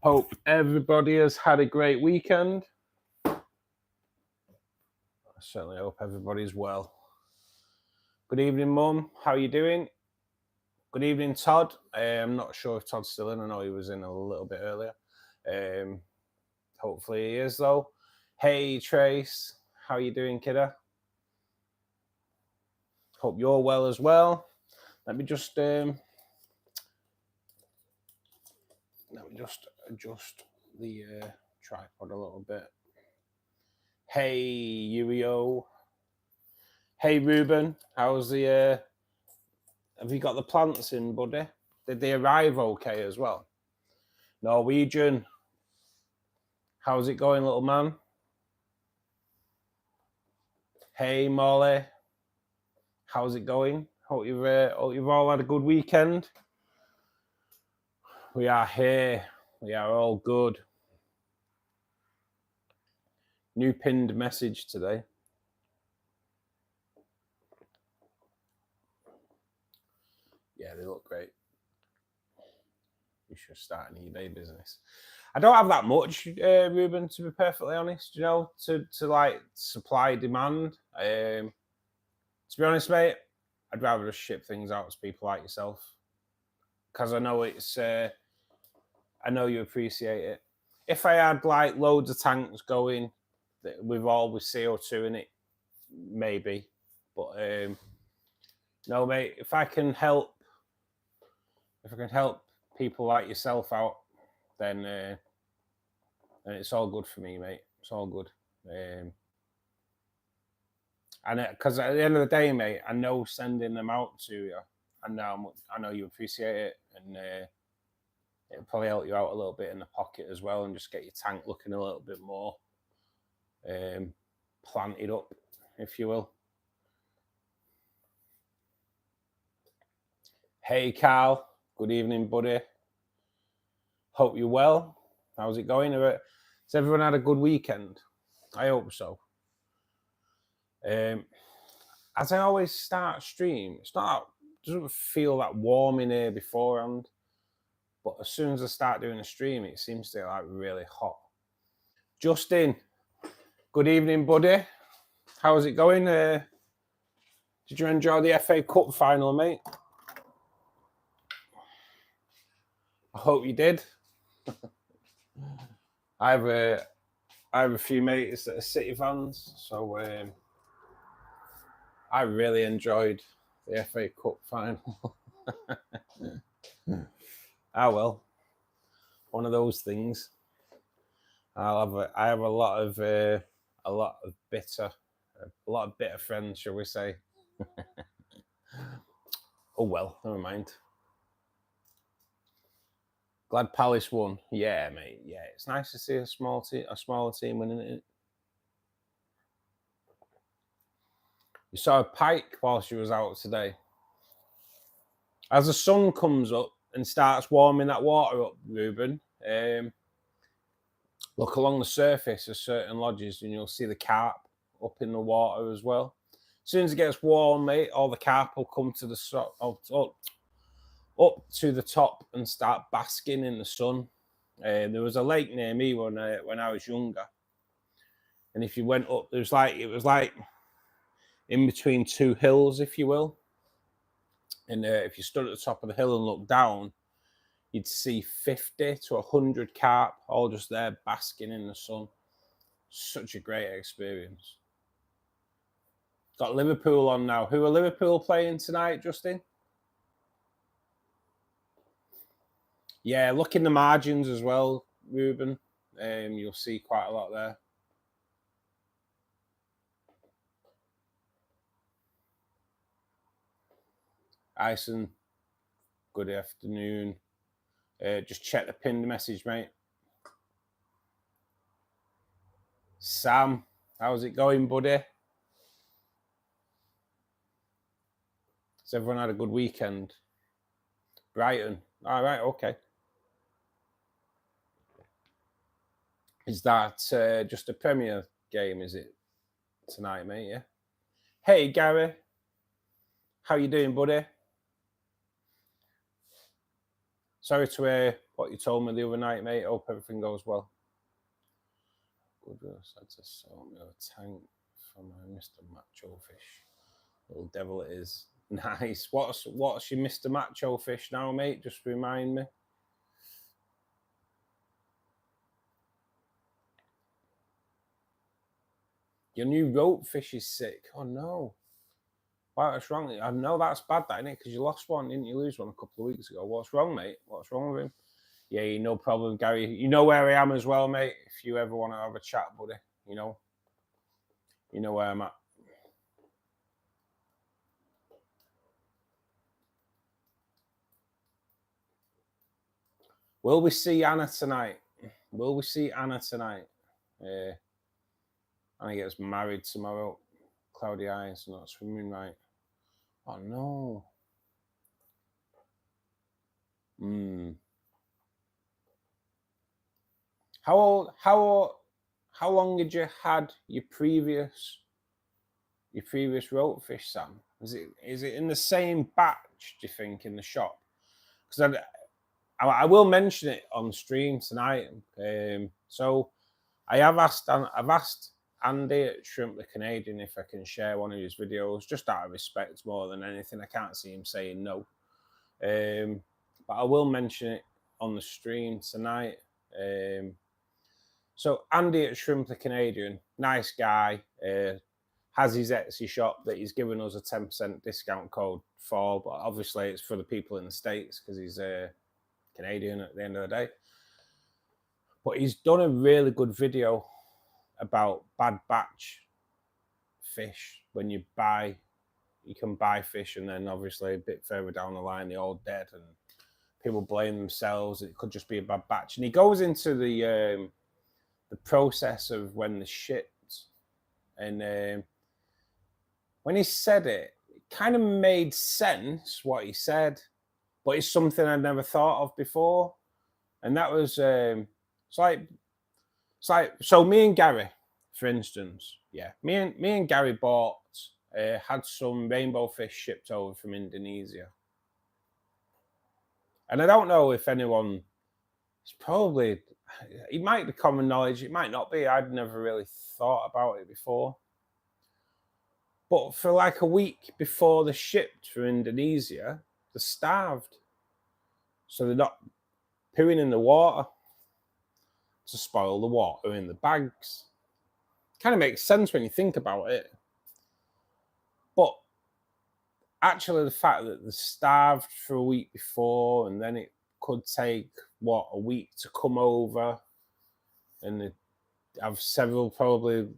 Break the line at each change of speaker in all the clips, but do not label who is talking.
Hope everybody has had a great weekend. I certainly hope everybody's well. Good evening, Mum. How are you doing? Good evening, Todd. I'm not sure if Todd's still in. I know he was in a little bit earlier. Hopefully he is, though. Hey, Trace. How are you doing, kiddo? Hope you're well as well. Let me just adjust the tripod a little bit. Hey, Yurio. Hey, Ruben. How's the have you got the plants in, buddy? Did they arrive okay as well? Norwegian. How's it going, little man? Hey, Molly. How's it going? Hope you've all had a good weekend. We are here. We are all good. New pinned message today. Yeah, they look great. You should start an eBay business. I don't have that much, Ruben, to be perfectly honest, you know, to like supply demand. To be honest, mate, I'd rather just ship things out to people like yourself. Because I know it's, I know you appreciate it. If I had like loads of tanks going with all with CO2 in it, maybe. But no, mate, if I can help people like yourself out, then it's all good for me, mate. It's all good. And because at the end of the day, mate, I know sending them out to you, I know you appreciate it, and it'll probably help you out a little bit in the pocket as well, and just get your tank looking a little bit more planted up, if you will. Hey, Carl. Good evening, buddy. Hope you're well. How's it going? Has everyone had a good weekend? I hope so. As I always start a stream, it doesn't feel that warm in here beforehand, but as soon as I start doing a stream, it seems to get like really hot. Justin, good evening, buddy. How's it going? Did you enjoy the FA Cup final, mate? I hope you did. I have a few mates that are City fans, so I really enjoyed the FA Cup final. Well, one of those things. I have a lot of bitter friends, shall we say? Oh well, never mind. Glad Palace won. Yeah, mate. Yeah, it's nice to see a smaller team winning it. You saw a pike while she was out today. As the sun comes up and starts warming that water up, Ruben, look along the surface of certain lodges and you'll see the carp up in the water as well. As soon as it gets warm, mate, all the carp will come to the up to the top and start basking in the sun. There was a lake near me when I was younger, and if you went up, it was like in between two hills, if you will. And if you stood at the top of the hill and looked down, you'd see 50 to 100 carp all just there basking in the sun. Such a great experience. Got Liverpool on now. Who are Liverpool playing tonight, Justin? Yeah, look in the margins as well, Ruben. You'll see quite a lot there. Ison, good afternoon. Just check the pinned message, mate. Sam, how's it going, buddy? Has everyone had a good weekend? Brighton. All right, okay. Is that just a Premier game, is it, tonight, mate? Yeah. Hey, Gary. How you doing, buddy? Sorry to what you told me the other night, mate. Hope everything goes well. Good, had to sell me a tank for my Mr. Macho fish. Little devil it is. Nice. What's your Mr. Macho fish now, mate? Just remind me. Your new rope fish is sick. Oh no. Wow, what's wrong? I know that's bad, that, isn't it? Because you lost one, didn't you? Lose one a couple of weeks ago. What's wrong, mate? What's wrong with him? Yeah, no problem, Gary. You know where I am as well, mate. If you ever want to have a chat, buddy, you know where I'm at. Will we see Anna tonight? Will we see Anna tonight? Anna gets married tomorrow. Cloudy eyes, not swimming right. Oh no. How long had you had your previous rope fish, Sam? Is it in the same batch, do you think, in the shop? Because I will mention it on stream tonight. So I've asked Andy at Shrimp the Canadian if I can share one of his videos, just out of respect more than anything. I can't see him saying no. But I will mention it on the stream tonight. So Andy at Shrimp the Canadian, nice guy, has his Etsy shop that he's given us a 10% discount code for, but obviously it's for the people in the States because he's Canadian at the end of the day. But he's done a really good video about bad batch fish. When you can buy fish and then obviously a bit further down the line they're all dead and people blame themselves. It could just be a bad batch. And he goes into the process of when the shipped, and when he said it, it kind of made sense what he said, but it's something I'd never thought of before. And that was it's like so me and Gary, for instance, yeah, me and Gary bought had some rainbow fish shipped over from Indonesia, and I don't know if anyone, it's probably, it might be common knowledge, it might not be. I'd never really thought about it before, but for like a week before they're shipped from Indonesia, they're starved, so they're not pooing in the water to spoil the water in the bags. Kind of makes sense when you think about it. But actually the fact that they're starved for a week before, and then it could take, a week to come over, and they have several probably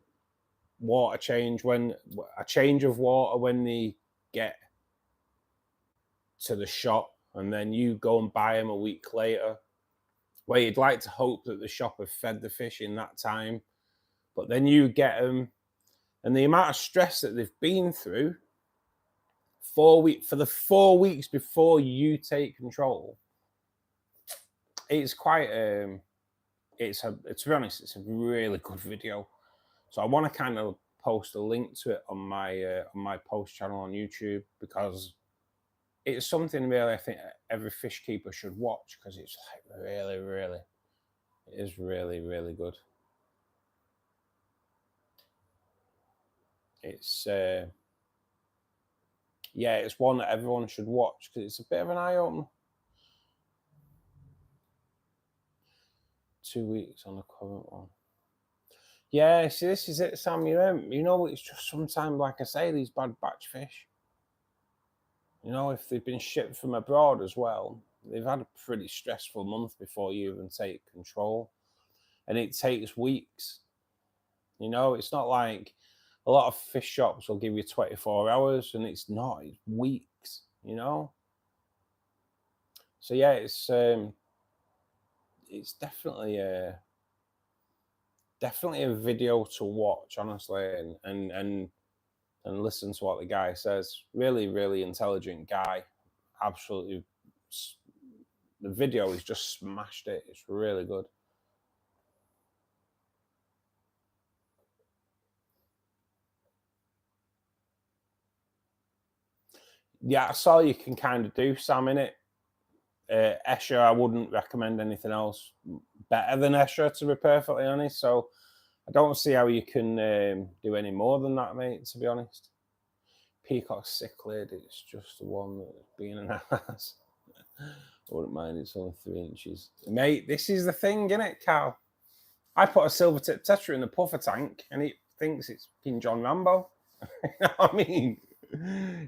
water change, when a change of water when they get to the shop, and then you go and buy them a week later, where you'd like to hope that the shop have fed the fish in that time, but then you get them, and the amount of stress that they've been through for the 4 weeks before you take control, it's quite to be honest, it's a really good video. So I want to kind of post a link to it on my post channel on YouTube, because it's something really I think every fish keeper should watch, because it's like really, really, it is really, really good. It's yeah, it's one that everyone should watch because it's a bit of an eye opener. 2 weeks on the current one. Yeah, see, this is it, Sam. You know, it's just sometimes, like I say, these bad batch fish, you know, if they've been shipped from abroad as well, they've had a pretty stressful month before you even take control, and it takes weeks. You know, it's not like a lot of fish shops will give you 24 hours, and it's not, it's weeks, you know. So yeah, it's definitely a video to watch, honestly, and listen to what the guy says. Really, really intelligent guy. Absolutely, the video is just smashed it. It's really good. Yeah, I saw you can kind of do, Sam, in it. Escher, I wouldn't recommend anything else better than Escher, to be perfectly honest. So I don't see how you can do any more than that, mate, to be honest. Peacock cichlid, it's just the one that's being an ass. I wouldn't mind, it's only 3 inches. Mate, this is the thing, innit, Cal? I put a silver tip tetra in the puffer tank and it thinks it's King John Rambo. You know what I mean?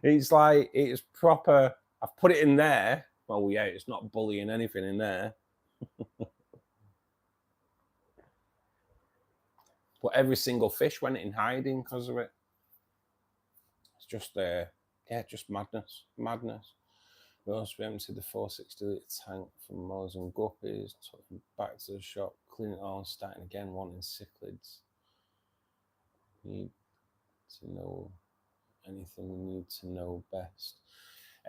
It's like, it's proper. I've put it in there. Well, yeah, it's not bullying anything in there. But every single fish went in hiding because of it. It's just, yeah, just madness. Madness. We also emptied the 460 litre tank from molars and guppies, took them back to the shop, clean it all, and starting again, wanting cichlids. Need to know anything we need to know best.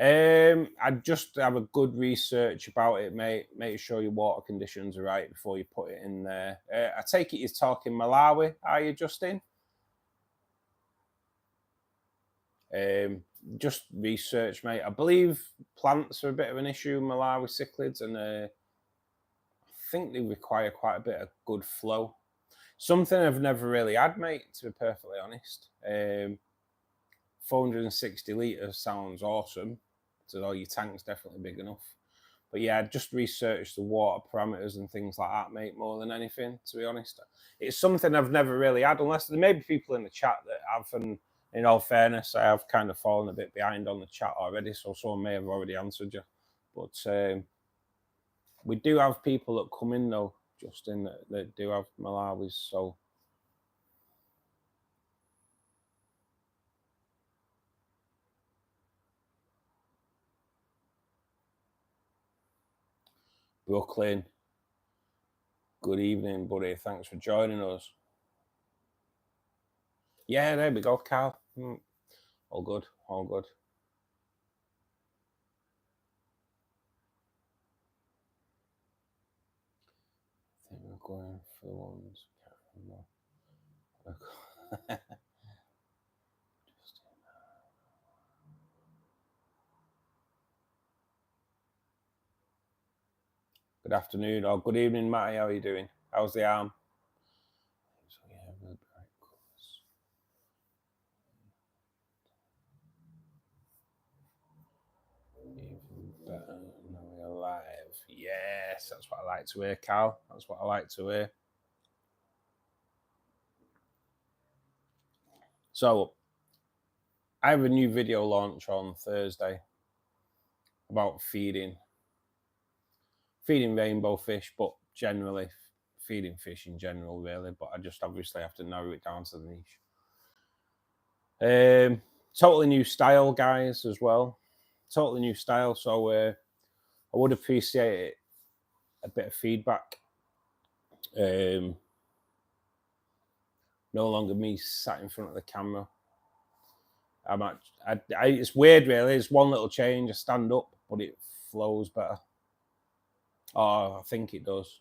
I'd just have a good research about it, mate. Make sure your water conditions are right before you put it in there. I take it you're talking Malawi, are you, Justin? Just research, mate. I believe plants are a bit of an issue in Malawi cichlids, and I think they require quite a bit of good flow. Something I've never really had, mate, to be perfectly honest. 460 litres sounds awesome. So your tank's definitely big enough. But yeah, just research the water parameters and things like that, mate, more than anything, to be honest. It's something I've never really had, unless there may be people in the chat that have, and in all fairness, I have kind of fallen a bit behind on the chat already, so someone may have already answered you. But we do have people that come in, though, Justin, that do have Malawis, so... Brooklyn, good evening, buddy. Thanks for joining us. Yeah, there we go, Carl. All good, all good. I think we're going for the ones. Can't remember. Good afternoon or good evening, Matty. How are you doing? How's the arm? So yeah, really bright colours. Even better. Now we're alive. Yes, that's what I like to hear, Carl. That's what I like to hear. So, I have a new video launch on Thursday about feeding rainbow fish, but generally feeding fish in general, really. But I just obviously have to narrow it down to the niche. Totally new style, guys, as well. Totally new style. So I would appreciate it, a bit of feedback. No longer me sat in front of the camera. It's weird, really. It's one little change. I stand up, but it flows better. Oh, I think it does.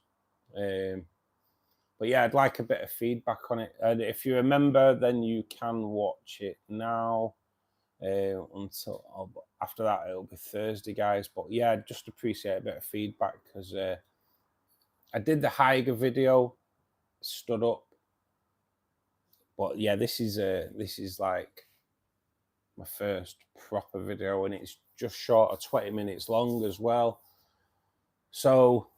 But yeah, I'd like a bit of feedback on it. And if you remember, then you can watch it now. Until after that, it'll be Thursday, guys. But yeah, I'd just appreciate a bit of feedback because I did the Higer video, stood up. But yeah, this is like my first proper video, and it's just short of 20 minutes long as well. So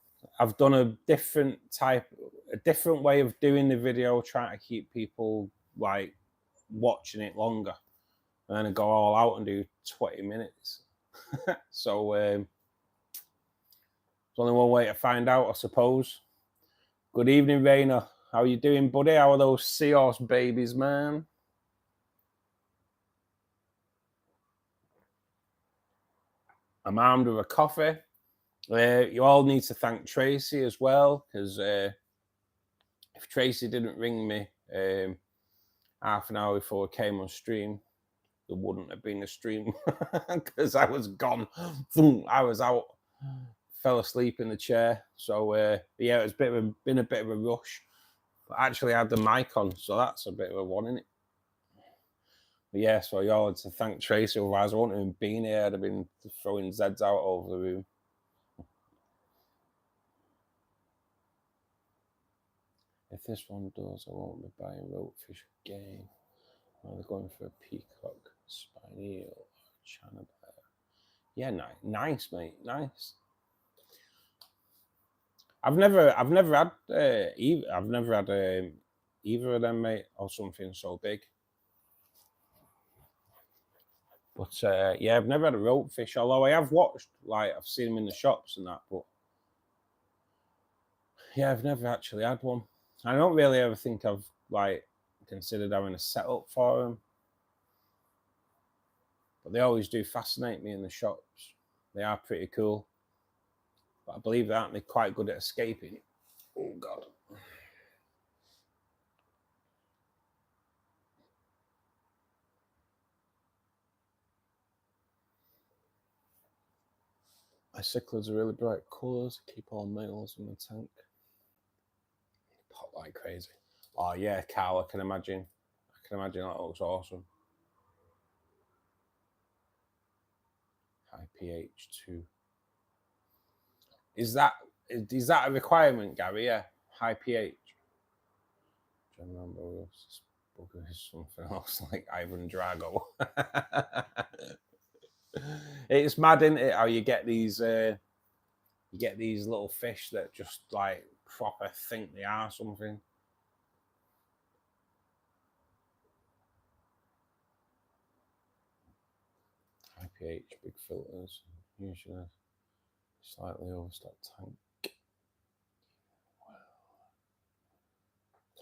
I've done a different way of doing the video, trying to keep people like watching it longer, and then I go all out and do 20 minutes. So there's only one way to find out, I suppose. Good evening, Rainer. How are you doing, buddy? How are those seahorse babies, man? I'm armed with a coffee. You all need to thank Tracy as well, because if Tracy didn't ring me half an hour before I came on stream, there wouldn't have been a stream because I was gone. I was out, fell asleep in the chair. So yeah, it's been a bit of a rush. But actually, I had the mic on, so that's a bit of a one, isn't it? But yeah, so y'all had to thank Tracy, otherwise I wouldn't have been here. I'd have been throwing Zeds out over the room. If this one does, I won't be buying ropefish again. Either going for a peacock, spiny eel, or china bear. Yeah, nice, mate, nice. I've never had either of them, mate, or something so big. But yeah, I've never had a ropefish. Although I have watched, like, I've seen them in the shops and that. But yeah, I've never actually had one. I don't really ever think I've like considered having a setup for them. But they always do fascinate me in the shops. They are pretty cool. But I believe that aren't they quite good at escaping? Oh God. My cichlids are really bright colours. Keep all males in the tank. Pop like crazy. Oh yeah, Carl, I can imagine. I can imagine that looks awesome. High pH 2. Is that a requirement, Gary? Yeah, high pH. I remember something else like Ivan Drago. It's mad, isn't it? How you get these little fish that just like proper think they are something. High pH, big filters, usually slightly overstocked tank.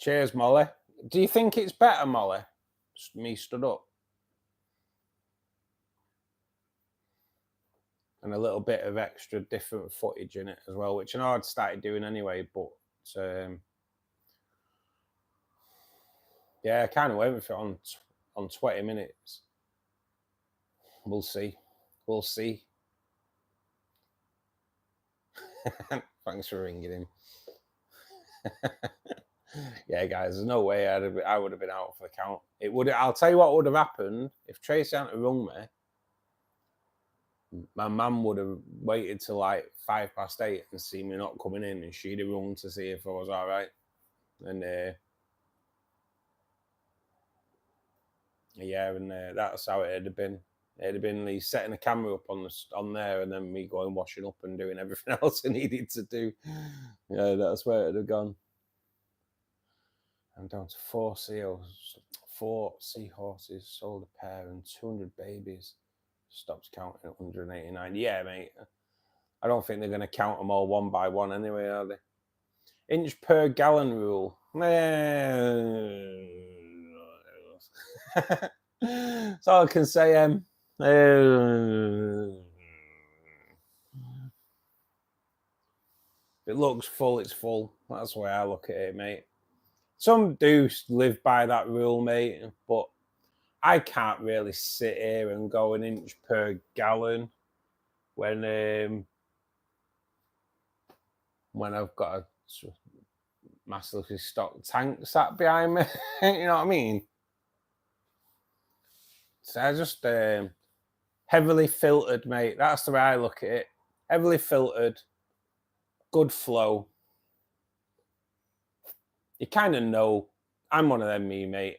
Cheers, Molly. Do you think it's better, Molly? Me stood up. And a little bit of extra different footage in it as well, which I know I'd started doing anyway, but yeah, I kind of went for it on 20 minutes. We'll see. We'll see. Thanks for ringing him. Yeah, guys, there's no way I would have been out for the count. It would. I'll tell you what would have happened if Tracy hadn't rung me. My mum would have waited till like 8:05 and seen me not coming in, and she'd have rung to see if I was all right. And yeah, and that's how it had been. It'd have been me setting the camera up on there, and then me going washing up and doing everything else I needed to do. Yeah, that's where it'd have gone. I'm down to 4 seals, 4 seahorses, sold a pair, and 200 babies. Stopped counting at 189. Yeah, mate. I don't think they're going to count them all one by one anyway, are they? Inch per gallon rule. That's all I can say. If it looks full, it's full. That's the way I look at it, mate. Some do live by that rule, mate, but I can't really sit here and go an inch per gallon when I've got a massively stocked tank sat behind me. You know what I mean? So I just heavily filtered, mate. That's the way I look at it. Heavily filtered, good flow. You kind of know. I'm one of them, mate.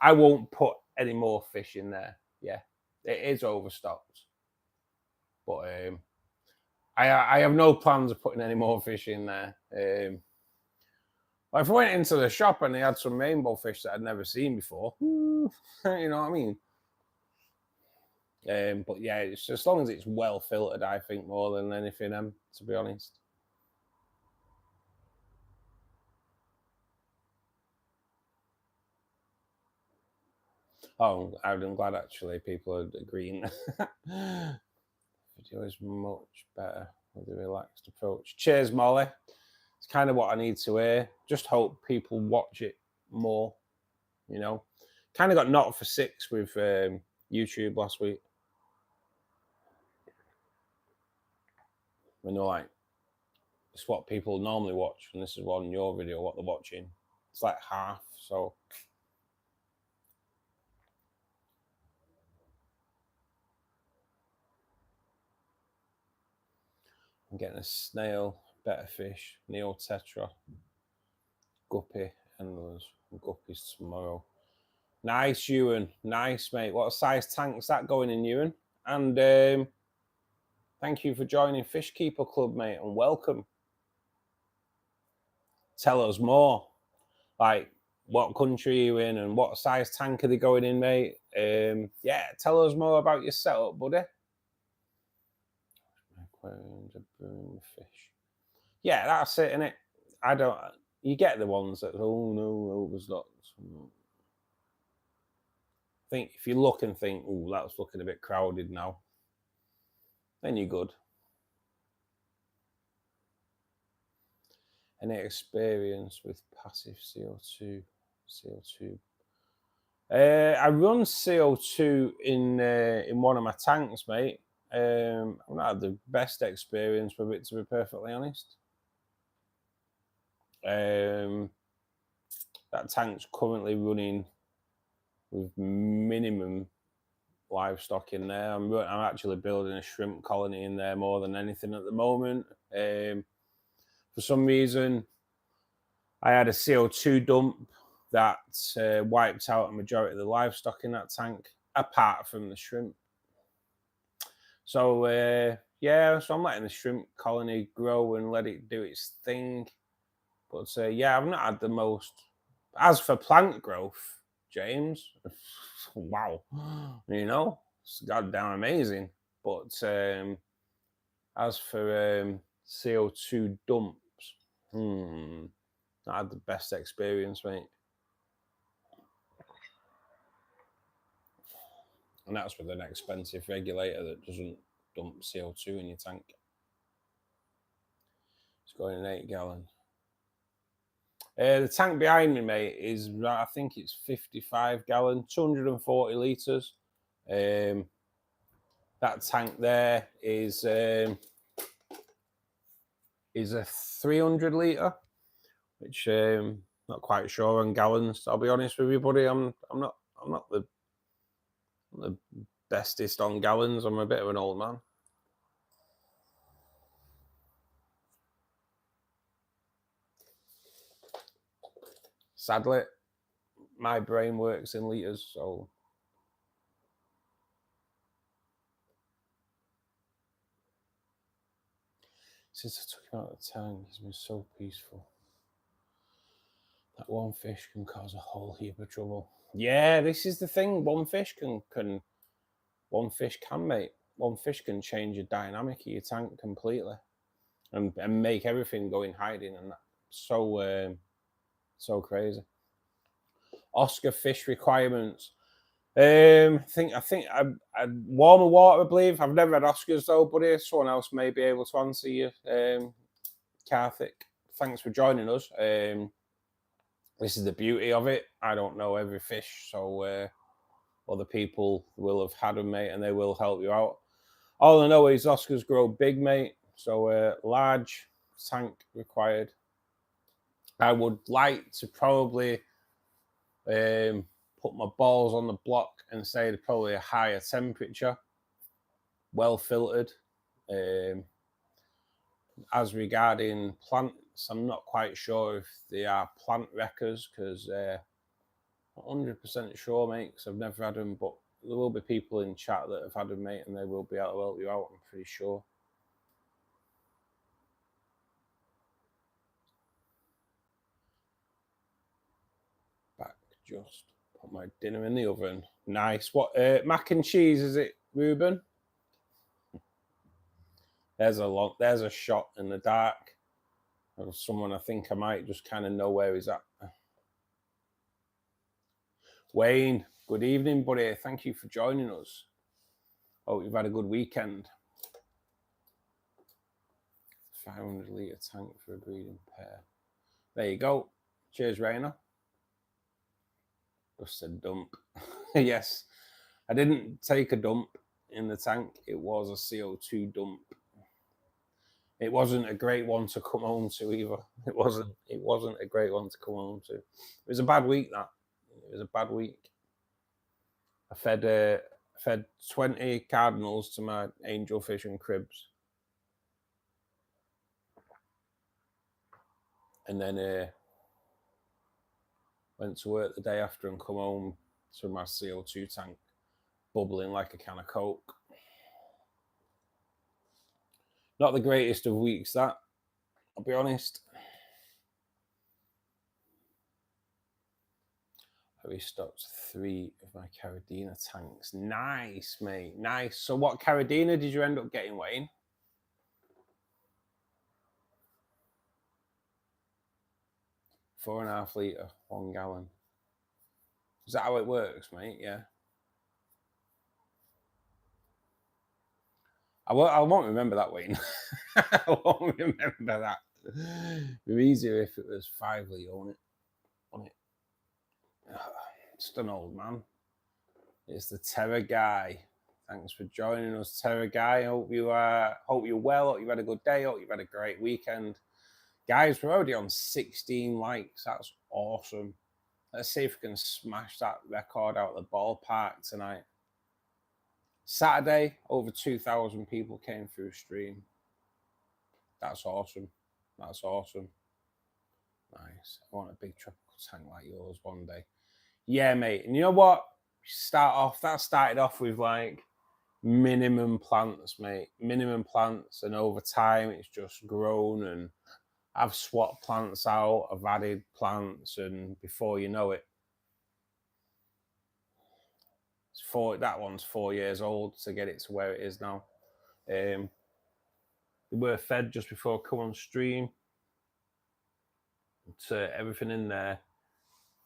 I won't put any more fish in there. Yeah, it is overstocked, but I have no plans of putting any more fish in there. If I went into the shop and they had some rainbow fish that I'd never seen before, you know what I mean? But yeah, it's as long as it's well filtered, I think, more than anything, to be honest. Oh, I'm glad actually people are agreeing. Video is much better with a relaxed approach. Cheers, Molly. It's kind of what I need to hear. Just hope people watch it more. You know, kind of got knocked for 6 with YouTube last week. We know, like, it's what people normally watch, and this is on your video what they're watching. It's like half, so. I'm getting a snail, better fish, Neotetra. guppy endless guppies tomorrow. Nice, Ewan. Nice, mate. What a size tank's that going in, Ewan? And thank you for joining Fishkeeper Club, mate, and welcome. Tell us more. Like, what country are you in and what size tank are they going in, mate? Yeah, tell us more about your setup, buddy. Aquariums are brewing fish. Yeah, that's it, innit? I don't. You get the ones that, oh no, there's lots. I think if you look and think, oh, that's looking a bit crowded now, then you're good. Any experience with passive CO2? I run CO2 in one of my tanks, mate. I've not had the best experience with it, to be perfectly honest. That tank's currently running with minimum livestock in there. I'm actually building a shrimp colony in there more than anything at the moment. For some reason, I had a CO2 dump that wiped out a majority of the livestock in that tank, apart from the shrimp. So yeah, so I'm letting the shrimp colony grow and let it do its thing. But yeah, I've not had the most. As for plant growth, James, wow, you know, it's goddamn amazing. But as for CO2 dumps, I had the best experience, mate. And that's with an expensive regulator that doesn't dump CO2 in your tank. It's going in 8 gallon. The tank behind me, mate, is, I think it's 55 gallon, 240 litres. That tank there is a 300 litre, which not quite sure on gallons. I'll be honest with you, buddy. I'm not the bestest on gallons. I'm a bit of an old man. Sadly, my brain works in litres, so since I took him out of the tank, he's been so peaceful. That one fish can cause a whole heap of trouble. Yeah, this is the thing. One fish can mate. One fish can change the dynamic of your tank completely, and make everything go in hiding, and that's so crazy. Oscar fish requirements. I think warmer water, I believe. I've never had Oscars though, buddy. Someone else may be able to answer you. Karthik, thanks for joining us. This is the beauty of it. I don't know every fish, so other people will have had them, mate, and they will help you out. All I know is Oscars grow big, mate. So large tank required. I would like to probably put my balls on the block and say probably a higher temperature, well filtered. As regarding plants, I'm not quite sure if they are plant wreckers, because not 100% sure, mate, because I've never had them, but there will be people in chat that have had them, mate, and they will be able to help you out, I'm pretty sure. Back, just put my dinner in the oven. Nice. What mac and cheese is it, Ruben? There's a shot in the dark of someone I think I might just kind of know where he's at. Wayne, good evening, buddy. Thank you for joining us. Hope you've had a good weekend. 500 litre tank for a breeding pair. There you go. Cheers, Rainer. Just a dump. Yes, I didn't take a dump in the tank. It was a CO2 dump. It wasn't a great one to come home to either. It wasn't a great one to come home to. It was a bad week, that. It was a bad week. I fed 20 cardinals to my angelfish and cribs. And then Went to work the day after and come home to my CO2 tank bubbling like a can of Coke. Not the greatest of weeks, that, I'll be honest. I restocked 3 of my Carradina tanks. Nice, mate. Nice. So what Carradina did you end up getting, Wayne? 4.5 litre, 1 gallon. Is that how it works, mate? Yeah. I won't remember that, Wayne. I won't remember that. It'd be easier if it was 5 litre, wouldn't it? Just an old man. It's the Terror Guy. Thanks for joining us, Terror Guy. Hope you're well. Hope you've had a good day. Hope you've had a great weekend. Guys, we're already on 16 likes. That's awesome. Let's see if we can smash that record out of the ballpark tonight. Saturday, over 2,000 people came through stream. That's awesome. That's awesome. Nice. I want a big tropical tank like yours one day. Yeah, mate. And you know what? That started off with like minimum plants, mate. Minimum plants, and over time it's just grown, and I've swapped plants out, I've added plants, and before you know it, that one's 4 years old to get it to where it is now. They were fed just before I come on stream. So everything in there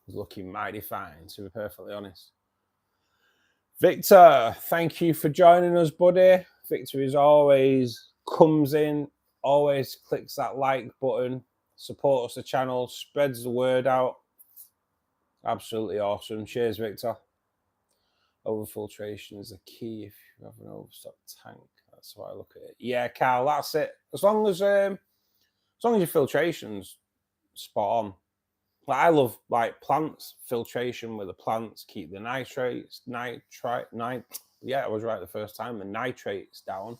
is looking mighty fine, to be perfectly honest. Victor, thank you for joining us, buddy. Victor, as always, comes in, always clicks that like button, supports the channel, spreads the word out. Absolutely awesome. Cheers, Victor. Overfiltration is the key if you have an overstocked tank. That's why I look at it. Yeah, Carl, that's it. As long as your filtration's spot on. Like, I love like plants, filtration with the plants, keep the nitrates, yeah, I was right the first time, the nitrates down.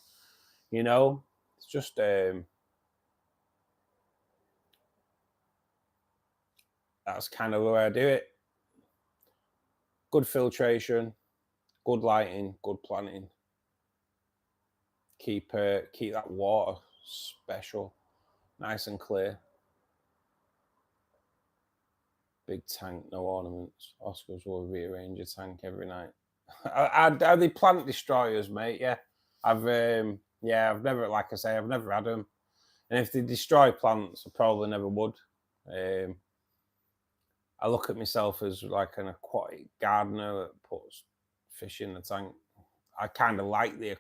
You know, it's just that's kind of the way I do it. Good filtration, good lighting, good planting. Keep that water special, nice and clear. Big tank, no ornaments. Oscars will rearrange a tank every night. Are they plant destroyers, mate? Yeah, I've never, like I say, I've never had them. And if they destroy plants, I probably never would. I look at myself as like an aquatic gardener that puts fish in the tank. I kind of like the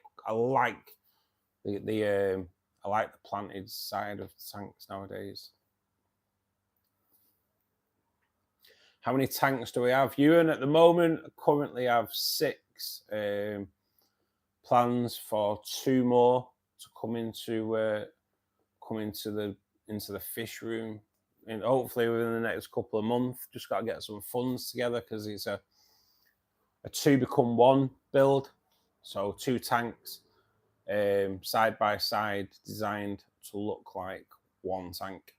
planted side of tanks nowadays. How many tanks do we have, Ewan? At the moment, I currently have 6. Plans for 2 more to come into the fish room, and hopefully within the next couple of months. Just got to get some funds together because it's a 2 become 1 build, so 2 tanks side by side, designed to look like 1 tank.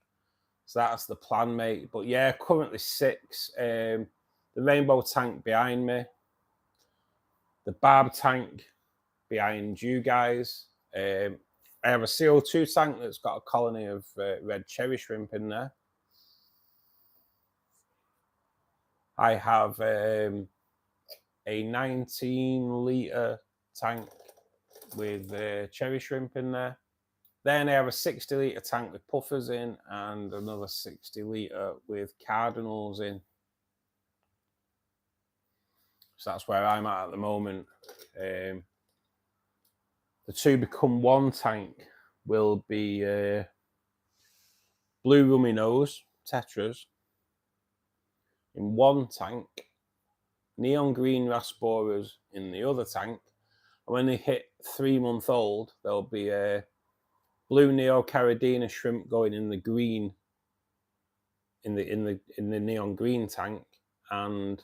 So that's the plan, mate. But yeah, currently 6. The rainbow tank behind me, the barb tank behind you guys. I have a CO2 tank that's got a colony of red cherry shrimp in there. I have a 19-litre tank with cherry shrimp in there. Then I have a 60-litre tank with puffers in, and another 60-litre with cardinals in. So that's where I'm at the moment. The 2 become 1 tank will be blue rummy nose tetras in 1 tank, neon green rasboras in the other tank, and when they hit 3-month-old, there'll be a blue neo Carradina shrimp going in the green, in the neon green tank, and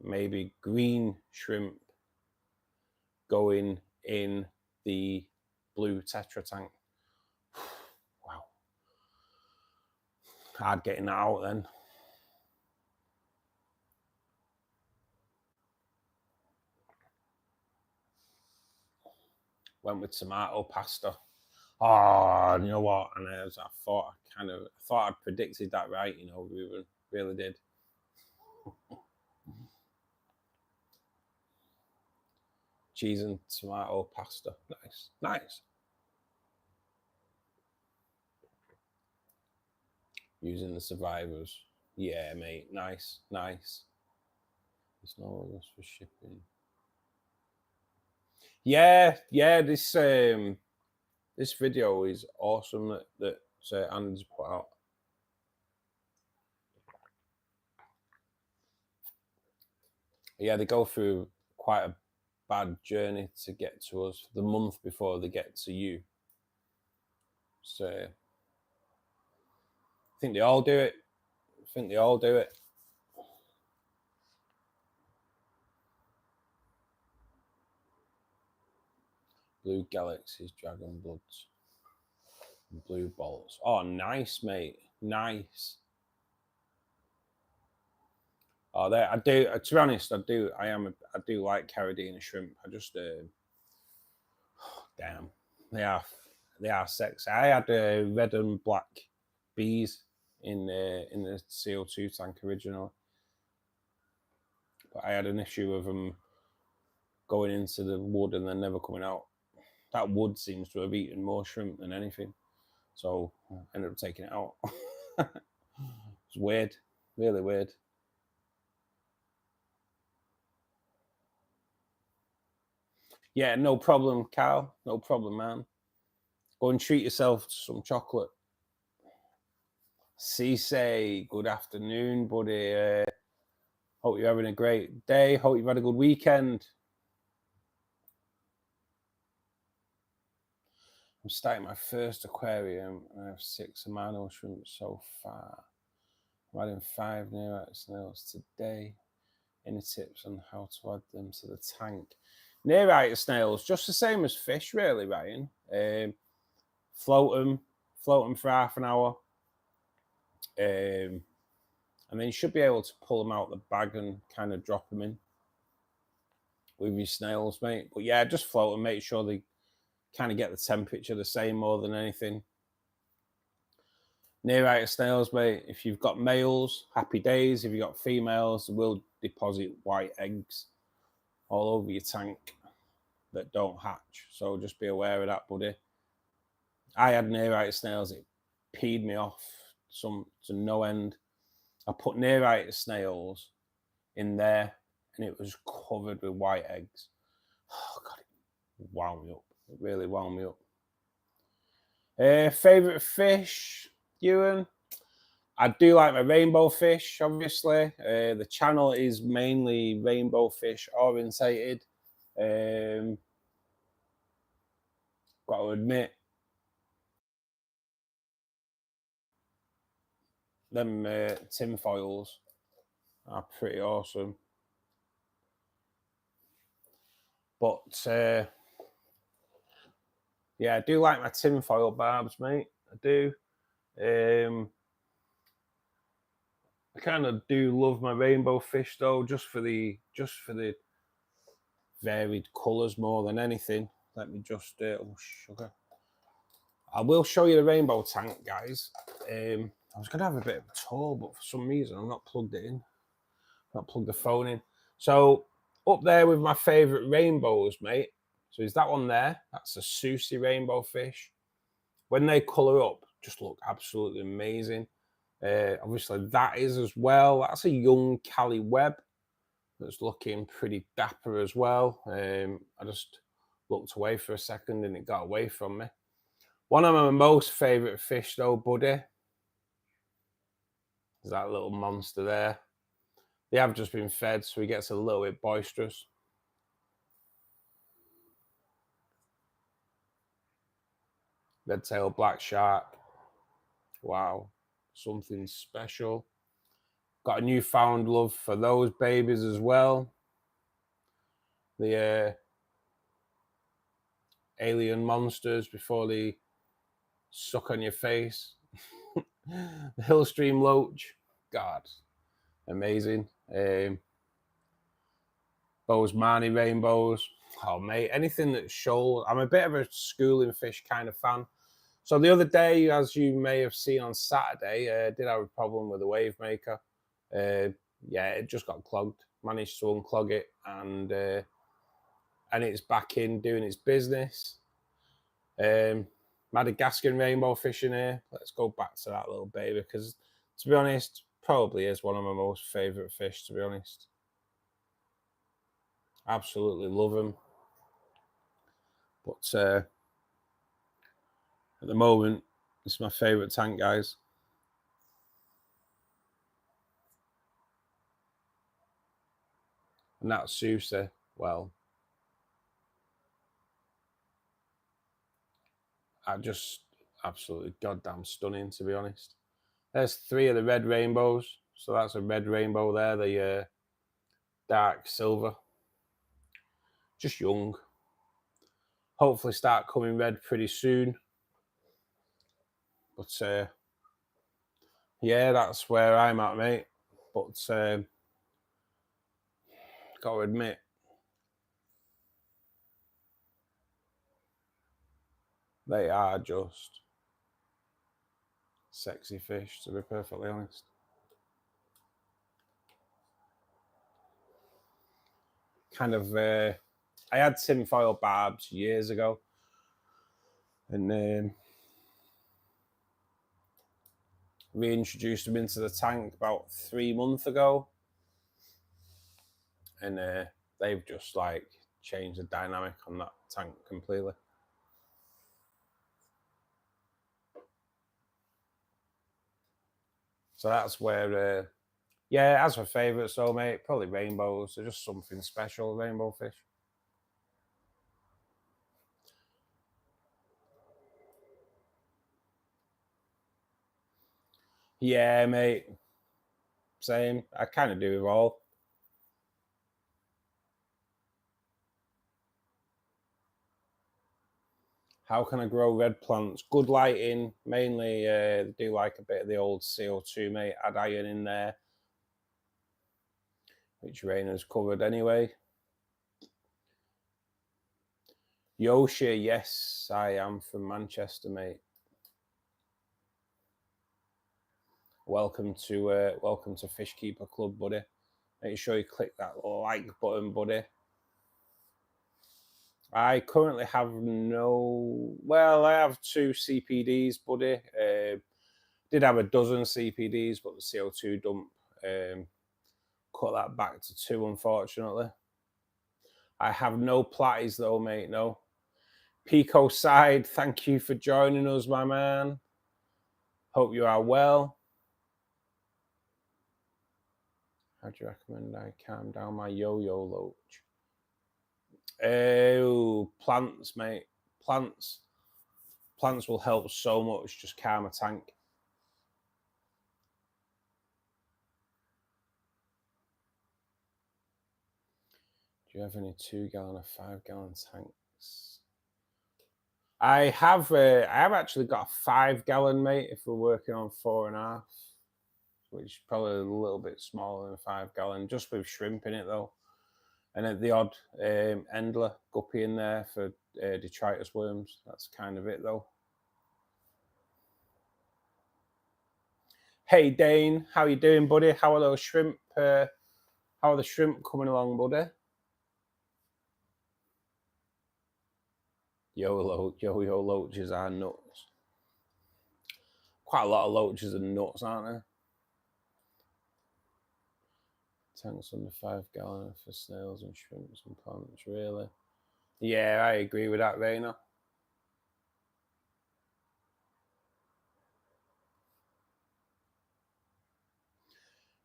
maybe green shrimp going in the blue tetra tank. Wow. Hard getting that out then. Went with tomato pasta. Oh, you know what? And I thought I'd predicted that right. You know, we really did. Cheese and tomato pasta. Nice, nice. Using the survivors. Yeah, mate. Nice, nice. There's no others for shipping. Yeah, yeah. This video is awesome that Andy's put out. Yeah, they go through quite a bad journey to get to us the month before they get to you. So I think they all do it. Blue galaxies, dragon bloods, blue bolts. Oh, nice, mate. Nice. Oh, there. I do. To be honest, I do. I do like Caribbean shrimp. I just damn. They are sexy. I had red and black bees in the CO2 tank originally, but I had an issue of them going into the wood and then never coming out. That wood seems to have eaten more shrimp than anything, so I ended up taking it out. It's weird, really weird. Yeah, no problem, Carl. No problem, man. Go and treat yourself to some chocolate. Cisse, good afternoon, buddy. Hope you're having a great day. Hope you've had a good weekend. I'm starting my first aquarium. I have 6 amano shrimps so far. I'm adding 5 nearite snails today. Any tips on how to add them to the tank? Nearite snails, just the same as fish, really, Ryan. Float them for half an hour. And then you should be able to pull them out the bag and kind of drop them in with your snails, mate. But yeah, just float them, make sure they kind of get the temperature the same more than anything. Nearite snails, mate, if you've got males, happy days. If you've got females, they will deposit white eggs all over your tank that don't hatch. So just be aware of that, buddy. I had nearite snails, it peed me off to no end. I put nearite snails in there and it was covered with white eggs. Oh, God, it wound me up. It really wound me up. Favourite fish, Ewan? I do like my rainbow fish, obviously. The channel is mainly rainbow fish orientated. Got to admit, them tin foils are pretty awesome. But yeah, I do like my tin foil barbs, mate. I do. I kind of do love my rainbow fish though, just for the varied colours more than anything. Let me just oh sugar. I will show you the rainbow tank, guys. I was gonna have a bit of a tour, but for some reason I'm not plugged it in. Not plugged the phone in. So up there with my favourite rainbows, mate. So is that one there? That's a Susie rainbow fish. When they colour up, just look absolutely amazing. Obviously that is as well. That's a young Cali Webb that's looking pretty dapper as well. I just looked away for a second and it got away from me. One of my most favourite fish though, buddy, is that little monster there. They have just been fed, so he gets a little bit boisterous. Red-tailed black shark. Wow, something special. Got a newfound love for those babies as well. The alien monsters before they suck on your face. The hill stream loach, God, amazing. Bozeman rainbows. Oh, mate, anything that's shoal. I'm a bit of a schooling fish kind of fan. So the other day, as you may have seen on Saturday, did have a problem with the wave maker. Yeah, it just got clogged. Managed to unclog it, and it's back in doing its business. Madagascan rainbow fish in here. Let's go back to that little baby, because to be honest, probably is one of my most favourite fish, to be honest. Absolutely love them. But at the moment, it's my favourite tank, guys. And that's Susie. Well, I just absolutely goddamn stunning, to be honest. There's 3 of the red rainbows. So that's a red rainbow there, the dark silver. Just young. Hopefully start coming red pretty soon. But yeah, that's where I'm at, mate. But gotta admit, they are just sexy fish, to be perfectly honest. Kind of, I had tinfoil barbs years ago, and reintroduced them into the tank about 3 months ago, and they've just like changed the dynamic on that tank completely. So that's where, yeah, as for favourites though, mate, probably rainbows. They're just something special, rainbow fish. Yeah, mate. Same. I kind of do it all. How can I grow red plants? Good lighting. Mainly, do like a bit of the old CO2, mate. Add iron in there, which Raina's covered anyway. Yoshi, yes, I am from Manchester, mate. Welcome to Fishkeeper Club, buddy. Make sure you click that like button, buddy. I currently have I have 2 CPDs, buddy. Did have a dozen CPDs, but the CO2 dump cut that back to 2, unfortunately. I have no platties though, mate, no. Pico Side, thank you for joining us, my man. Hope you are well. How do you recommend I calm down my yo-yo loach? Oh, plants, mate. Plants will help so much. Just calm a tank. Do you have any 2-gallon or 5-gallon tanks? I have actually got a 5-gallon, mate. If we're working on 4.5, which is probably a little bit smaller than a 5-gallon, just with shrimp in it though, and then the odd endler guppy in there for detritus worms. That's kind of it though. Hey Dane, how you doing, buddy? How are those shrimp? How are the shrimp coming along, buddy? Yo-yo loaches are nuts. Quite a lot of loaches are nuts, aren't there? Tanks under 5-gallon for snails and shrimps and plants, really? Yeah, I agree with that, Raina.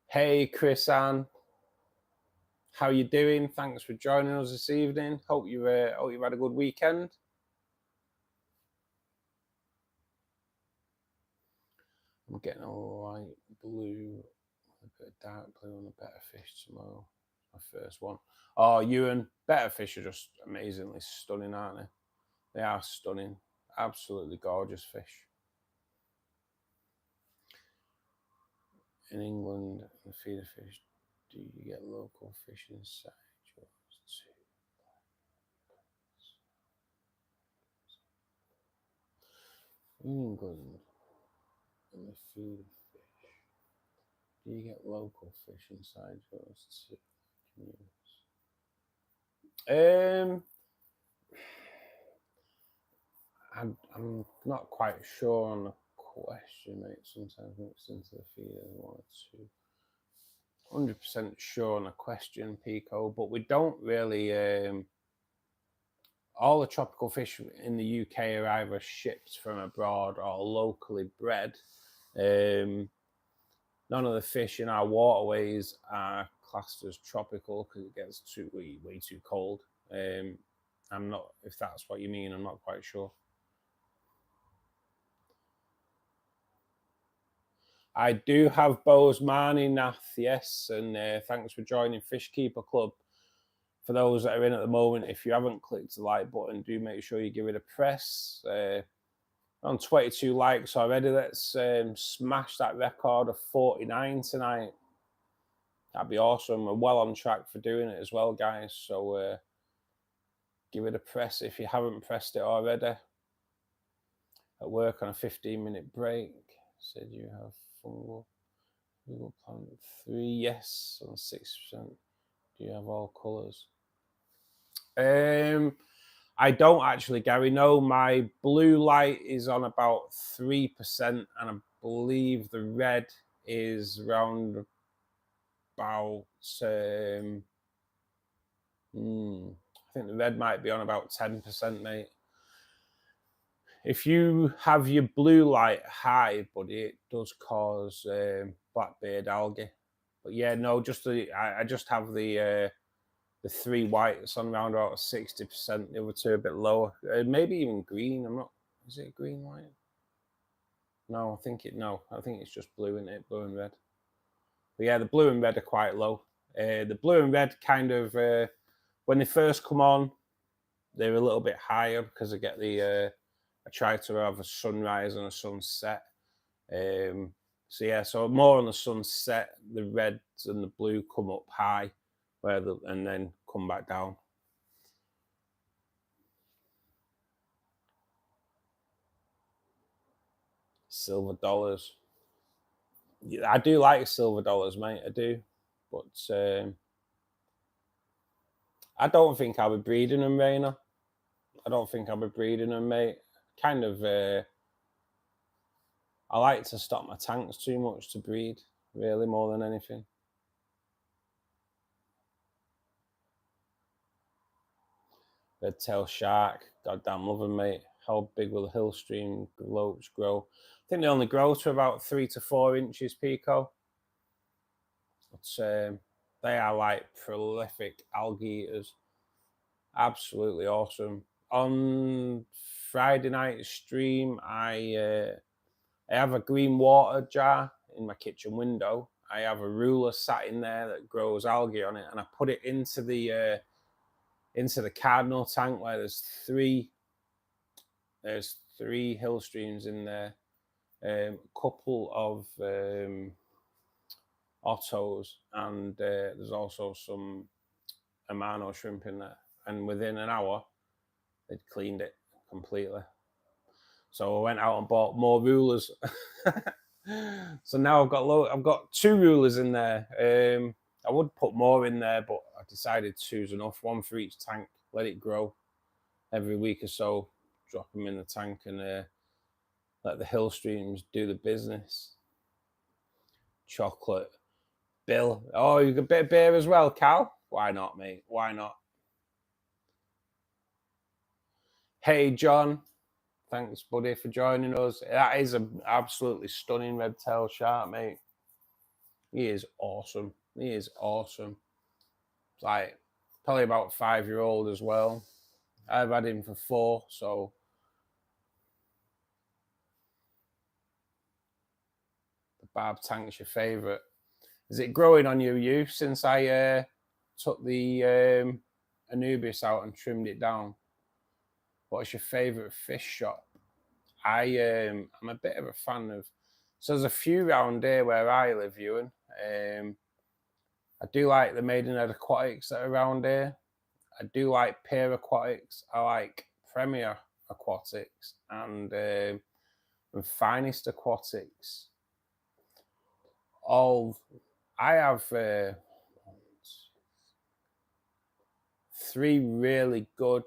Hey, Chris Ann. How you doing? Thanks for joining us this evening. Hope you've had a good weekend. I'm getting a light blue, a bit of dark blue on the betta fish tomorrow. My first one. Oh, Ewan, betta fish are just amazingly stunning, aren't they? They are stunning. Absolutely gorgeous fish. in England, the feeder fish, do you get local fish inside yours too? In England, and the feeder fish, do you get local fish inside yours too? I'm not quite sure on the question, mate. Sometimes mixed into the feeder, 1 or 2. 100% sure on a question, Pico, but we don't really. All the tropical fish in the UK are either shipped from abroad or locally bred. None of the fish in our waterways are classed as tropical because it gets way too cold. I'm not, if that's what you mean, I'm not quite sure. I do have Bose Marnie Nath, yes, and thanks for joining Fishkeeper Club. For those that are in at the moment, if you haven't clicked the like button, do make sure you give it a press. On 22 likes already, let's smash that record of 49 tonight. That'd be awesome. We're well on track for doing it as well, guys. So give it a press if you haven't pressed it already. At work on a 15-minute break. Said you have fungal plant 3, yes, on 6%. Do you have all colours? I don't actually, Gary. No, my blue light is on about 3%, and I believe the red is around about. I think the red might be on about 10%, mate. If you have your blue light high, buddy, it does cause blackbeard algae. But yeah, no, I just have the 3 whites on around about 60%. The other 2 a bit lower. Maybe even green. I'm not. Is it a green light? No, I think it's just blue, isn't it? Blue and red. But yeah, the blue and red are quite low. The blue and red kind of when they first come on, they're a little bit higher because I get the. I try to have a sunrise and a sunset. So yeah, so more on the sunset, the reds and the blue come up high, and then come back down. Silver dollars. Yeah, I do like silver dollars, mate. I do, but I don't think I'll be breeding them, Rainer. I don't think I'll be breeding them, mate. Kind of. I like to stock my tanks too much to breed, really, more than anything. Red tail shark, goddamn love them, mate. How big will the hill stream gloats grow? I think they only grow to about 3 to 4 inches, Pico. But they are like prolific algae eaters. Absolutely awesome. On Friday night stream, I have a green water jar in my kitchen window. I have a ruler sat in there that grows algae on it, and I put it into the cardinal tank where there's three hill streams in there, a couple of ottos, and there's also some amano shrimp in there. And within an hour, they'd cleaned it completely. So I went out and bought more rulers. So now I've got 2 rulers in there. I would put more in there, but I decided 2's enough. 1 for each tank. Let it grow every week or so. Drop them in the tank and let the hill streams do the business. Chocolate. Bill. Oh, you got a bit of beer as well, Cal? Why not, mate? Why not? Hey, John. Thanks, buddy, for joining us. That is an absolutely stunning red tail shark, mate. He is awesome. He is awesome. It's like probably about 5-year-old as well. I've had him for 4, so the barb tank's your favourite. Is it growing on you since I took the Anubis out and trimmed it down? What's your favourite fish shop? I'm a bit of a fan of So there's a few around here where I live, Ewan. I do like the Maidenhead Aquatics that are around here. I do like Peer Aquatics. I like Premier Aquatics and Finest Aquatics. I have 3 really good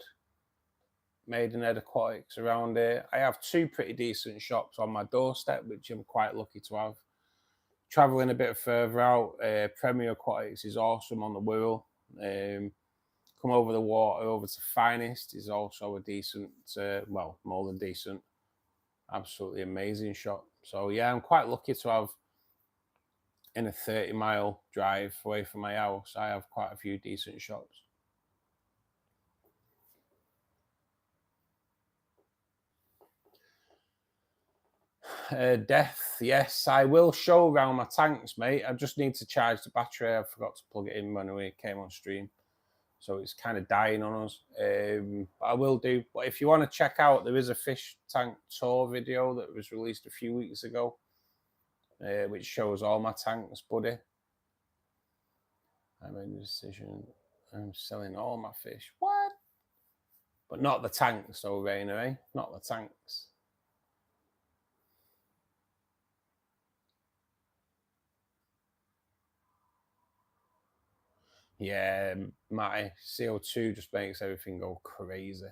Maidenhead Aquatics around here. I have 2 pretty decent shops on my doorstep, which I'm quite lucky to have. Traveling a bit further out, Premier Aquatics is awesome on the Wirral. Come over the water over to Finest is also a decent, well, more than decent, absolutely amazing shop. So yeah, I'm quite lucky to have, in a 30-mile drive away from my house, I have quite a few decent shops. Death, yes, I will show around my tanks, mate. I just need to charge the battery. I forgot to plug it in when we came on stream, so it's kind of dying on us. I will do. But if you want to check out, there is a fish tank tour video that was released a few weeks ago, which shows all my tanks, buddy. I made a decision. I'm selling all my fish. What? But not the tanks, though, Rainer, eh? Not the tanks. Yeah, my CO2 just makes everything go crazy.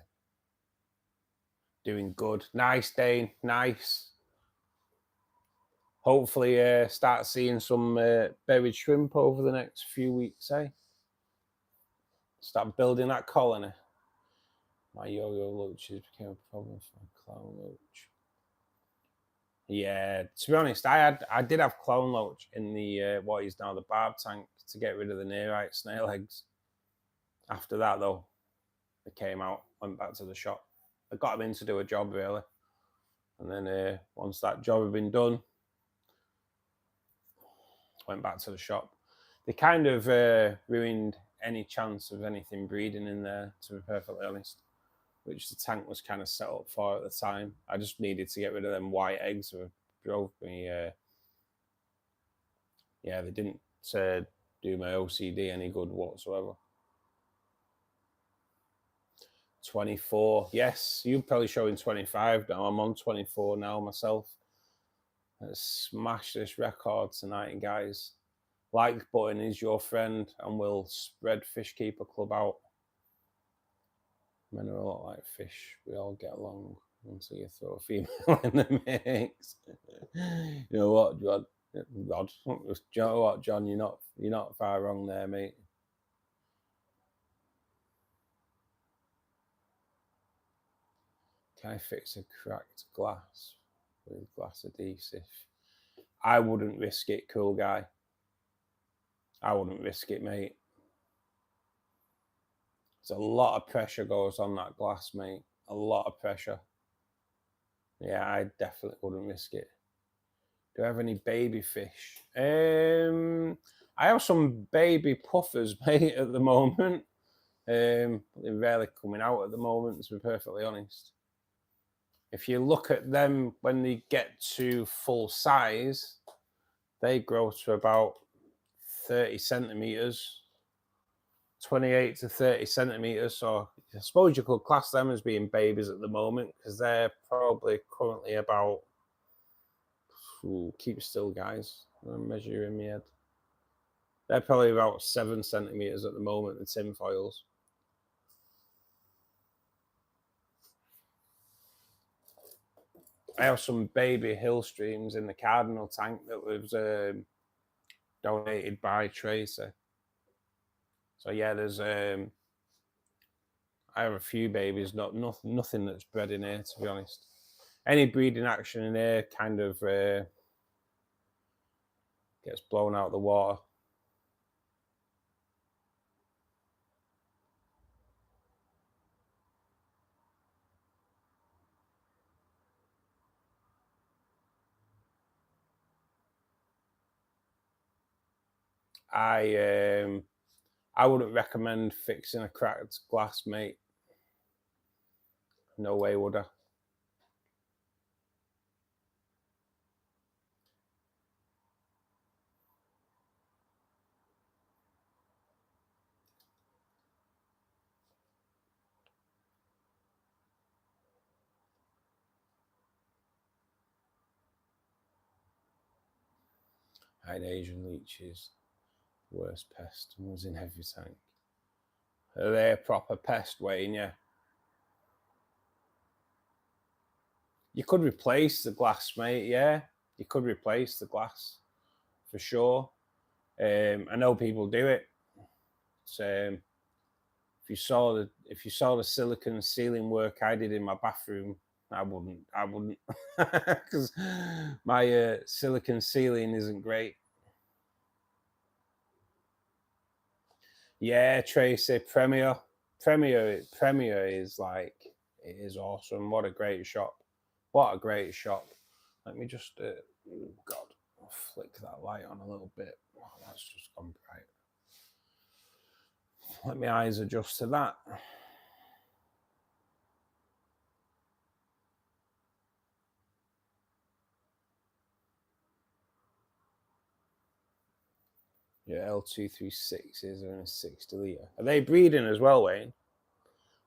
Doing good. Nice, Dane. Nice. Hopefully start seeing some buried shrimp over the next few weeks, eh? Start building that colony. My yo-yo loaches became a problem for a clown loach. Yeah, to be honest, I did have clown loach in the what is now the barb tank to get rid of the nearite snail eggs. After that, though, they came out, went back to the shop. I got them in to do a job, really. And then once that job had been done, went back to the shop. They kind of ruined any chance of anything breeding in there, to be perfectly honest, which the tank was kind of set up for at the time. I just needed to get rid of them white eggs that drove me. Yeah, they didn't do my OCD any good whatsoever. 24. Yes, you're probably showing 25 now. I'm on 24 now myself. Let's smash this record tonight, guys. Like button is your friend, and we'll spread Fishkeeper Club out. Men are a lot like fish. We all get along until you throw a female in the mix. You know what, John? Rod. Do you know what, John? You're not far wrong there, mate. Can I fix a cracked glass with glass adhesive? I wouldn't risk it, cool guy. I wouldn't risk it, mate. There's a lot of pressure goes on that glass, mate. A lot of pressure. Yeah, I definitely wouldn't risk it. Do I have any baby fish? I have some baby puffers, mate, at the moment. They're rarely coming out at the moment, to be perfectly honest. If you look at them when they get to full size, they grow to about 30 centimeters, 28 to 30 centimeters. So I suppose you could class them as being babies at the moment, because they're probably currently about, keep still, guys. I'm measuring my head. They're probably about 7 centimeters at the moment, the tin foils. I have some baby hill streams in the Cardinal tank that was donated by Tracy. So yeah, there's I have a few babies, nothing that's bred in here, to be honest. Any breeding action in here kind of gets blown out of the water. I wouldn't recommend fixing a cracked glass, mate. No way would I. I had Asian leeches, worst pest, and was in every tank. Are they a proper pest, Wayne? Yeah. You could replace the glass, mate. Yeah, you could replace the glass for sure. I know people do it. If you saw the silicone ceiling work I did in my bathroom, I wouldn't, because my silicone ceiling isn't great. Yeah, Tracy, Premier is like, it is awesome. What a great shop. What a great shop. Let me just, oh God, I'll flick that light on a little bit. Oh, that's just gone bright. Let my eyes adjust to that. Yeah, L236s are in a 60 litre. Are they breeding as well, Wayne?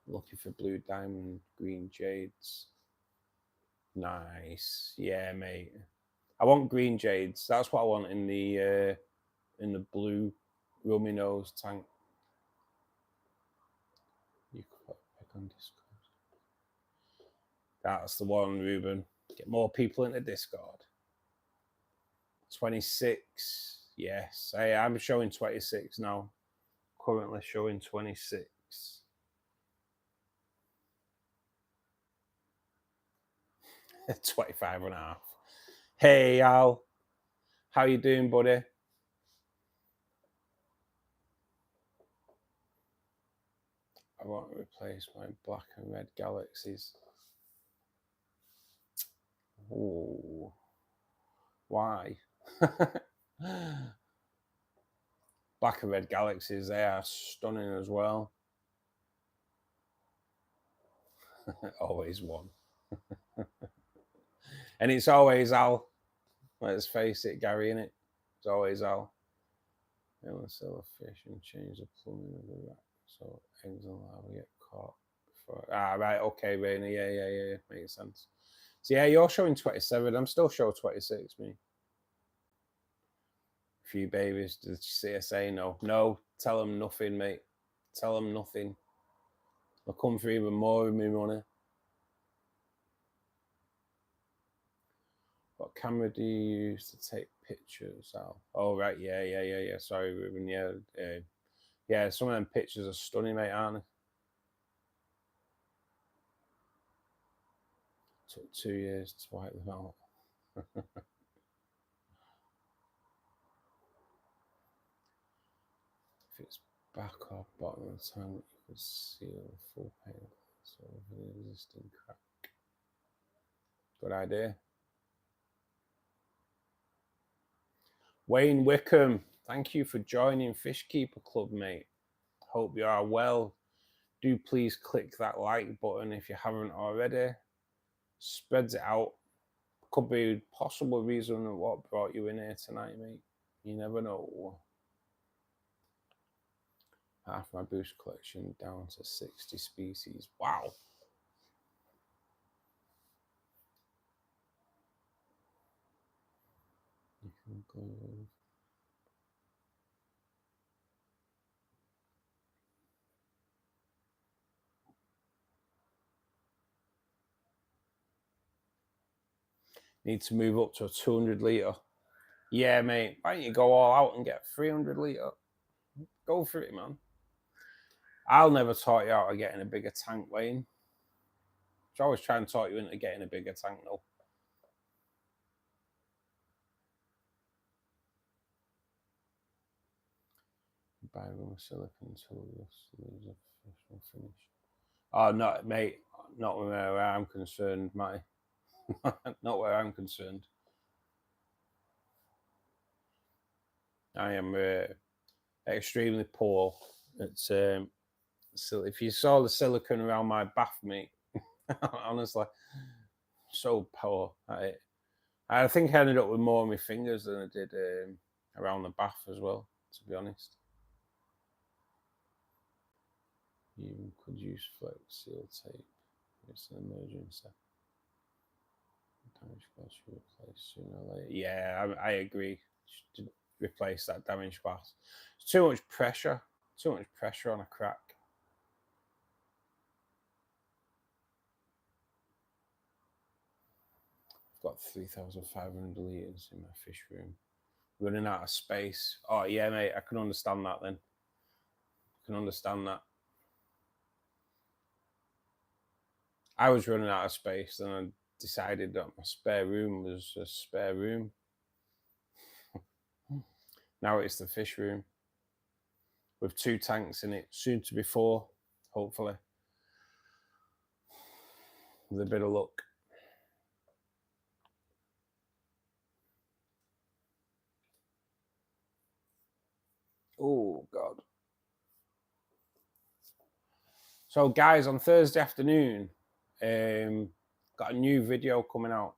Looking for blue diamond, green jades. Nice. Yeah, mate. I want green jades. That's what I want in the blue rummy nose tank. You could pick on Discord. That's the one, Ruben. Get more people into Discord. 26. Yes, I'm showing 26 now. Currently showing 26. 25 and a half. Hey, Al. How you doing, buddy? I want to replace my black and red galaxies. Oh, why? Black and red galaxies, they are stunning as well. Always one. And it's always Al. Let's face it, Gary, innit? It's always Al. They will sell a fish and change the plumbing of the rack so eggs and larvae get caught before. Right, okay, Rainer. Yeah. Makes sense. So yeah, you're showing 27. I'm still showing 26, me. A few babies. Did CSA no? No, tell them nothing, mate. Tell them nothing. I'll come for even more of me money. What camera do you use to take pictures, Al? Oh, right, yeah. Sorry, Ruben. Yeah, some of them pictures are stunning, mate, aren't they? Took 2 years to wipe them out. If it's back or bottom of the tank, you could seal the full paint over the existing crack. Good idea. Wayne Wickham, thank you for joining Fishkeeper Club, mate. Hope you are well. Do please click that like button if you haven't already. Spreads it out. Could be a possible reason of what brought you in here tonight, mate. You never know. Half my boost collection down to 60 species. Wow. You can go. Need to move up to a 200 litre. Yeah, mate. Why don't you go all out and get 300 litre? Go for it, man. I'll never taught you how to get in a bigger tank, Wayne. I always try and talk you into getting a bigger tank, though. Buy room silicon until this leaves a professional finish. Oh, no, mate. Not where I'm concerned, Matty. Not where I'm concerned. I am extremely poor at. So if you saw the silicone around my bath, mate, honestly, so poor. I think I ended up with more on my fingers than I did around the bath as well, to be honest. You could use flex seal tape. It's an emergency. Damage glass you replace sooner or later. Yeah, I agree. to replace that damaged glass. It's too much pressure on a crack. I've got 3,500 litres in my fish room. Running out of space. Oh yeah, mate, I can understand that then. I can understand that. I was running out of space, and I decided that my spare room was a spare room. Now it's the fish room with 2 tanks in it, soon to be 4, hopefully, with a bit of luck. Oh God. So guys, on Thursday afternoon, got a new video coming out.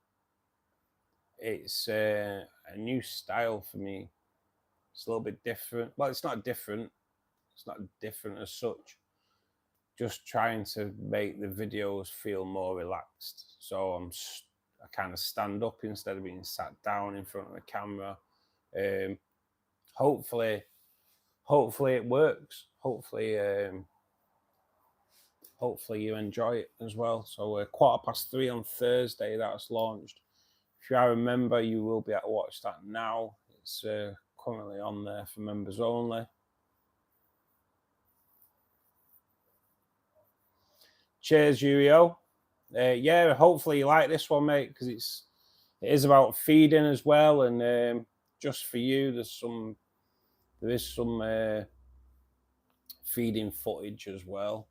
It's a new style for me. It's a little bit different. Well, it's not different. It's not different as such. Just trying to make the videos feel more relaxed. So I kind of stand up instead of being sat down in front of the camera. Hopefully it works. Hopefully you enjoy it as well. So 3:15 on Thursday, that's launched. If you are a member, you will be able to watch that now. It's currently on there for members only. Cheers, Yurio. Yeah, hopefully you like this one, mate, because it is about feeding as well, and just for you, there is some feeding footage as well.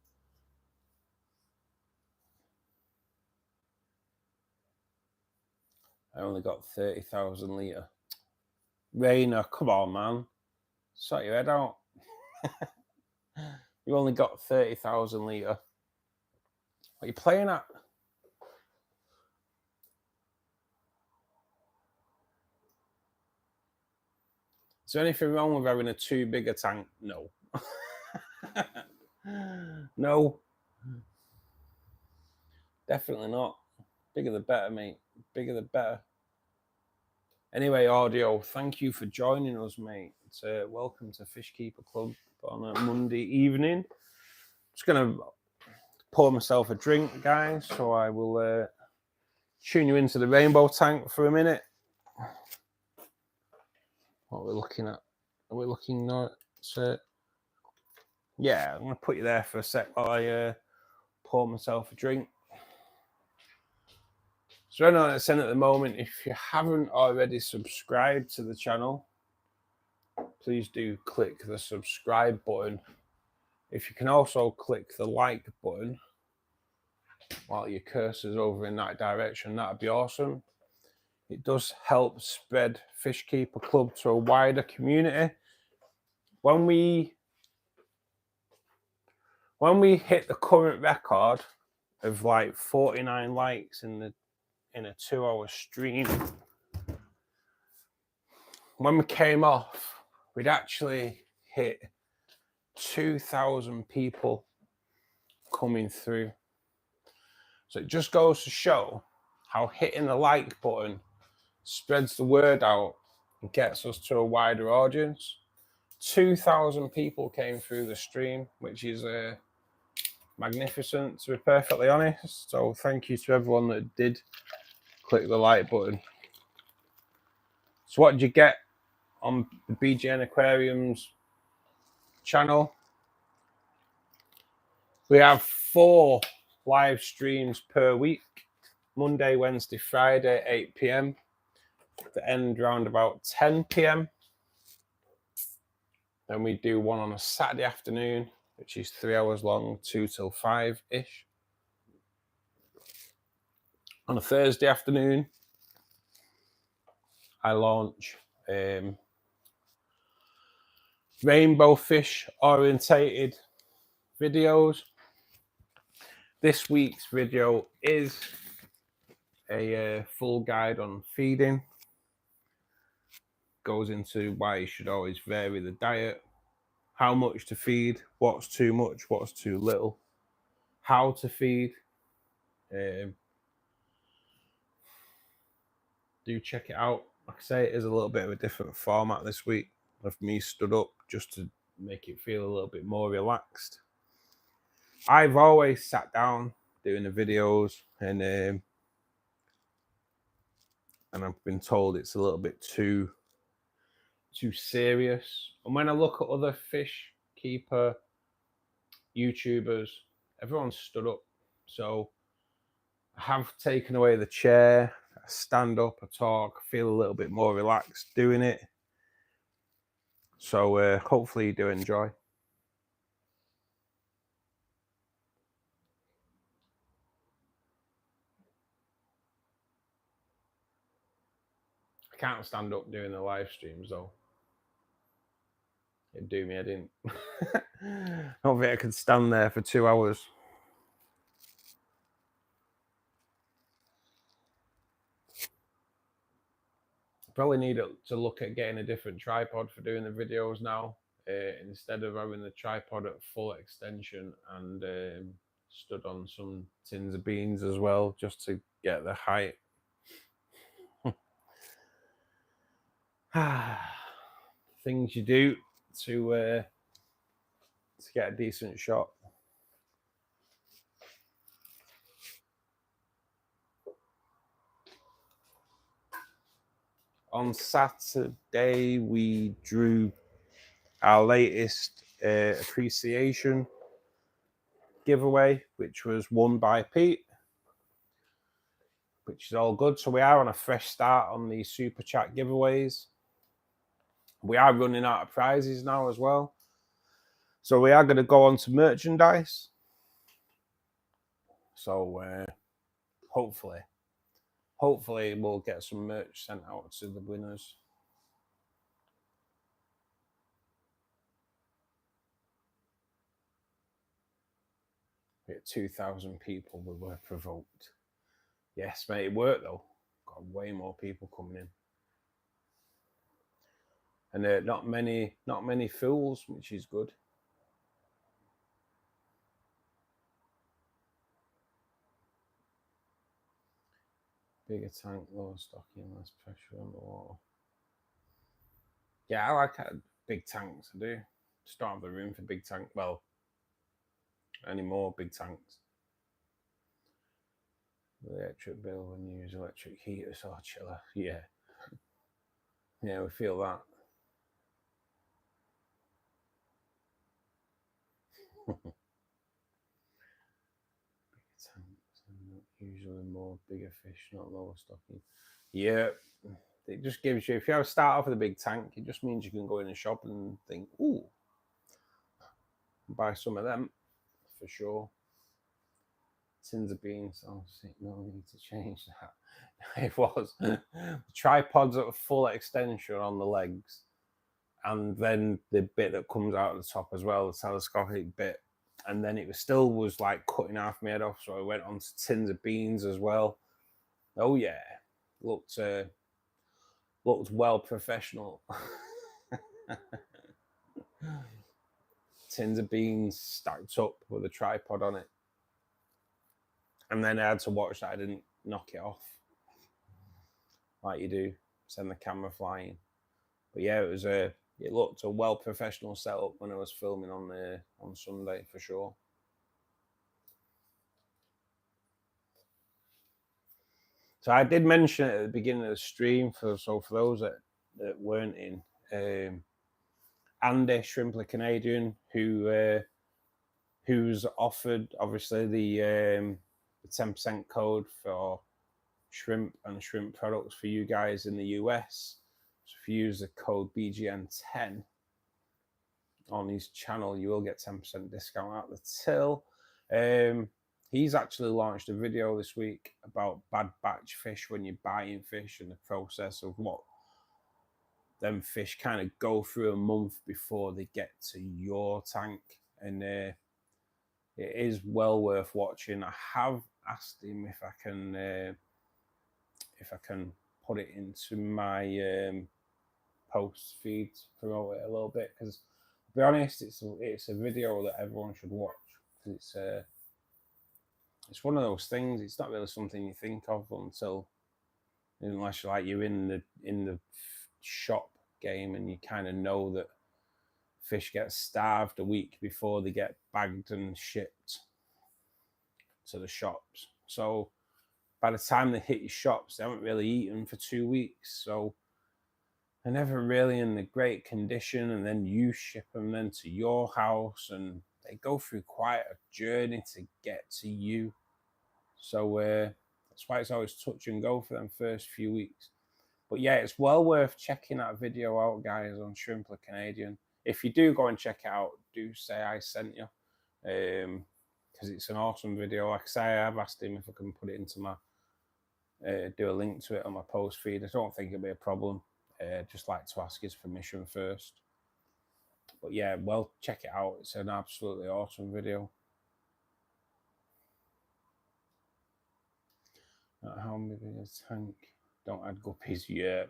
I only got 30,000 litre. Rainer, come on, man. Sort your head out. You only got 30,000 litre. What are you playing at? Is there anything wrong with having a 2 bigger tank? No. No. Definitely not. Bigger the better, mate. Bigger the better. Anyway, Audio, thank you for joining us, mate. It's welcome to Fishkeeper Club on a Monday evening. Just going to pour myself a drink, guys, so I will tune you into the rainbow tank for a minute. What are we looking at? Are we looking at... yeah, I'm going to put you there for a sec while I pour myself a drink. So anyone that's in at the moment, if you haven't already subscribed to the channel, please do click the subscribe button. If you can also click the like button while your cursor's over in that direction, that'd be awesome. It does help spread Fishkeeper Club to a wider community. When we hit the current record of like 49 likes in a 2-hour stream, when we came off, we'd actually hit 2,000 people coming through. So it just goes to show how hitting the like button spreads the word out and gets us to a wider audience. 2,000 people came through the stream, which is magnificent, to be perfectly honest. So thank you to everyone that did click the like button. So what did you get on the BGN Aquariums channel? We have 4 live streams per week, Monday, Wednesday, Friday, 8 p.m. The end round about 10 p.m. Then we do one on a Saturday afternoon, which is 3 hours long, 2 till 5-ish. On a Thursday afternoon, I launch rainbow fish orientated videos. This week's video is a full guide on feeding. Goes into why you should always vary the diet, how much to feed, what's too much, what's too little, how to feed. Do check it out. like I say, it is a little bit of a different format this week of me stood up just to make it feel a little bit more relaxed. I've always sat down doing the videos, and I've been told it's a little bit too serious. And when I look at other fish keeper YouTubers, everyone's stood up. So I have taken away the chair, I stand up, I talk, I feel a little bit more relaxed doing it. So hopefully you do enjoy. I can't stand up doing the live streams though. It'd do me, I didn't. I don't think I could stand there for 2 hours. Probably need to look at getting a different tripod for doing the videos now, instead of having the tripod at full extension, and stood on some tins of beans as well, just to get the height. Things you do to get a decent shot. On Saturday, we drew our latest appreciation giveaway, which was won by Pete, which is all good. So we are on a fresh start on the super chat giveaways. We are running out of prizes now as well. So we are going to go on to merchandise. So hopefully we'll get some merch sent out to the winners. We had 2,000 people that were provoked. Yes, mate, it worked though. Got way more people coming in. And not many fools, which is good. Bigger tank, lower stocking, less pressure on the water. Yeah, I like big tanks. I do. Just don't have the room for big tank. Well, any more big tanks. The electric bill when you use electric heaters or chiller. Yeah. Yeah, we feel that. Usually more bigger fish, not lower stocking. Yeah, it just gives you, if you have start off with a big tank, it just means you can go in a shop and think, ooh, buy some of them for sure. Tins of beans. Oh, no need to change that. It was the tripods at full extension on the legs, and then the bit that comes out of the top as well, the telescopic bit. And then it was like cutting half my head off, so I went on to tins of beans as well. Oh yeah, looked well professional. Tins of beans stacked up with a tripod on it, and then I had to watch that I didn't knock it off, like you do, send the camera flying. But yeah, it looked a well professional setup when I was filming on Sunday for sure. So I did mention it at the beginning of the stream for those that weren't in, Andy Shrimpler Canadian, who's offered obviously the 10% code for shrimp and shrimp products for you guys in the US. So if you use the code BGN10 on his channel, you will get 10% discount at the till. He's actually launched a video this week about bad batch fish when you're buying fish and the process of what them fish kind of go through a month before they get to your tank. And it is well worth watching. I have asked him if I can put it into my post feed, promote it a little bit, because to be honest, it's a video that everyone should watch. It's one of those things. It's not really something you think of until unless you're in the shop game and you kind of know that fish get starved a week before they get bagged and shipped to the shops. So by the time they hit your shops, they haven't really eaten for 2 weeks. So they're never really in the great condition. And then you ship them then to your house, and they go through quite a journey to get to you. So that's why it's always touch and go for them first few weeks. But yeah, it's well worth checking that video out, guys, on Shrimpler Canadian. If you do go and check it out, do say I sent you, because it's an awesome video. Like I say, I've asked him if I can put it into my, do a link to it on my post feed. I don't think it'll be a problem. Just like to ask his permission first. But yeah, well, check it out. It's an absolutely awesome video. How big is a tank? Don't add guppies yet.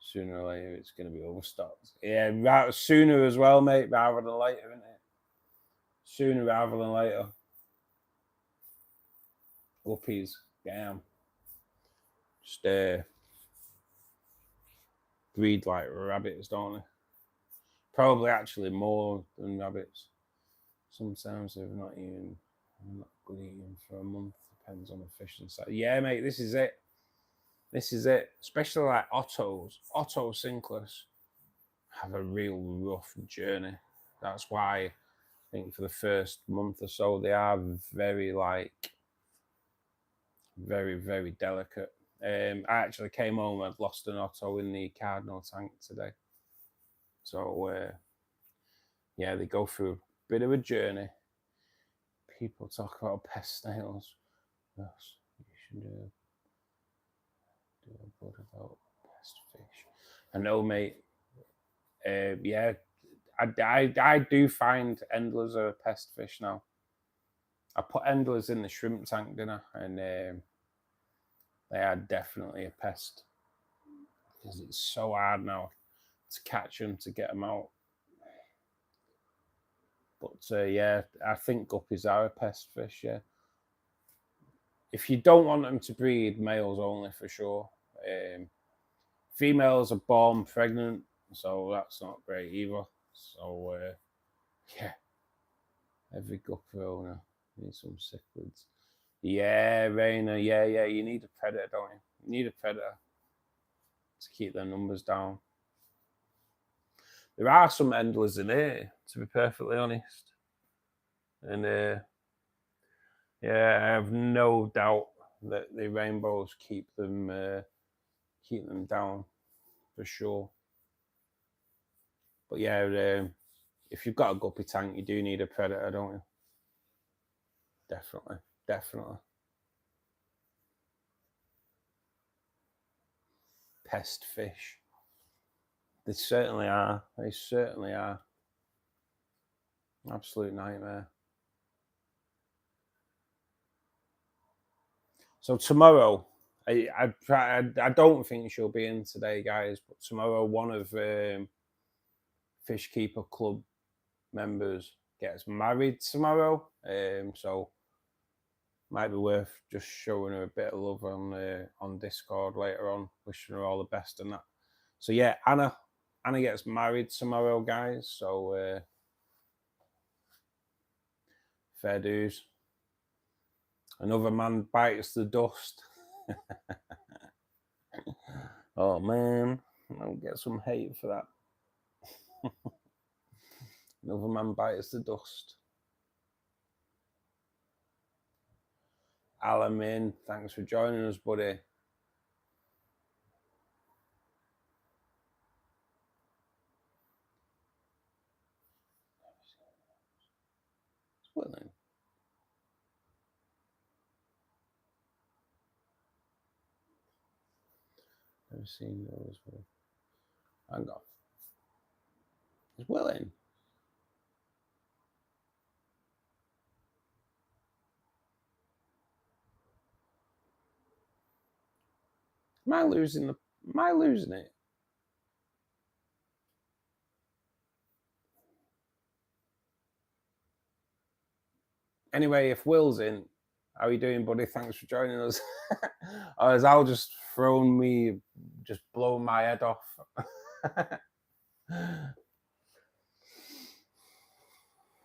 Sooner or later, it's going to be overstocked. Yeah, right, sooner as well, mate, rather than later, isn't it? Sooner rather than later. Guppies, damn. Just breed like rabbits, don't they? Probably actually more than rabbits. Sometimes they're not good eating for a month. Depends on the fish and stuff. Yeah, mate, this is it. This is it. Especially like Otto Sinclair's have a real rough journey. That's why I think for the first month or so they are very very delicate. I actually came home and I'd lost an Otto in the Cardinal tank today. So yeah, they go through a bit of a journey. People talk about pest snails. Yes, you should do a book about pest fish. I know, mate. Yeah, I do find endlers are a pest fish now. I put endlers in the shrimp tank, didn't I? And they are definitely a pest because it's so hard now to catch them, to get them out. But yeah, I think guppies are a pest fish, yeah. If you don't want them to breed, males only for sure. Females are born pregnant, so that's not great either. So yeah, every guppy owner needs some cichlids. Yeah, Raina, yeah, you need a predator, don't you? You need a predator to keep their numbers down. There are some endlers in here, to be perfectly honest. And yeah, I have no doubt that the rainbows keep them down for sure. But yeah, if you've got a guppy tank, you do need a predator, don't you? Definitely. Pest fish. They certainly are. Absolute nightmare. So tomorrow, I don't think she'll be in today, guys. But tomorrow, one of Fishkeeper Club members gets married tomorrow. So might be worth just showing her a bit of love on Discord later on, wishing her all the best and that. So yeah, Anna gets married tomorrow, guys. So fair dues. Another man bites the dust. Oh man, I'll get some hate for that. Another man bites the dust. Alamin, thanks for joining us, buddy. It's willing. Never seen those. Hang on. It's willing. Am I losing it? Anyway, if Will's in, How are you doing, buddy? Thanks for joining us. As Al just thrown me, just blown my head off.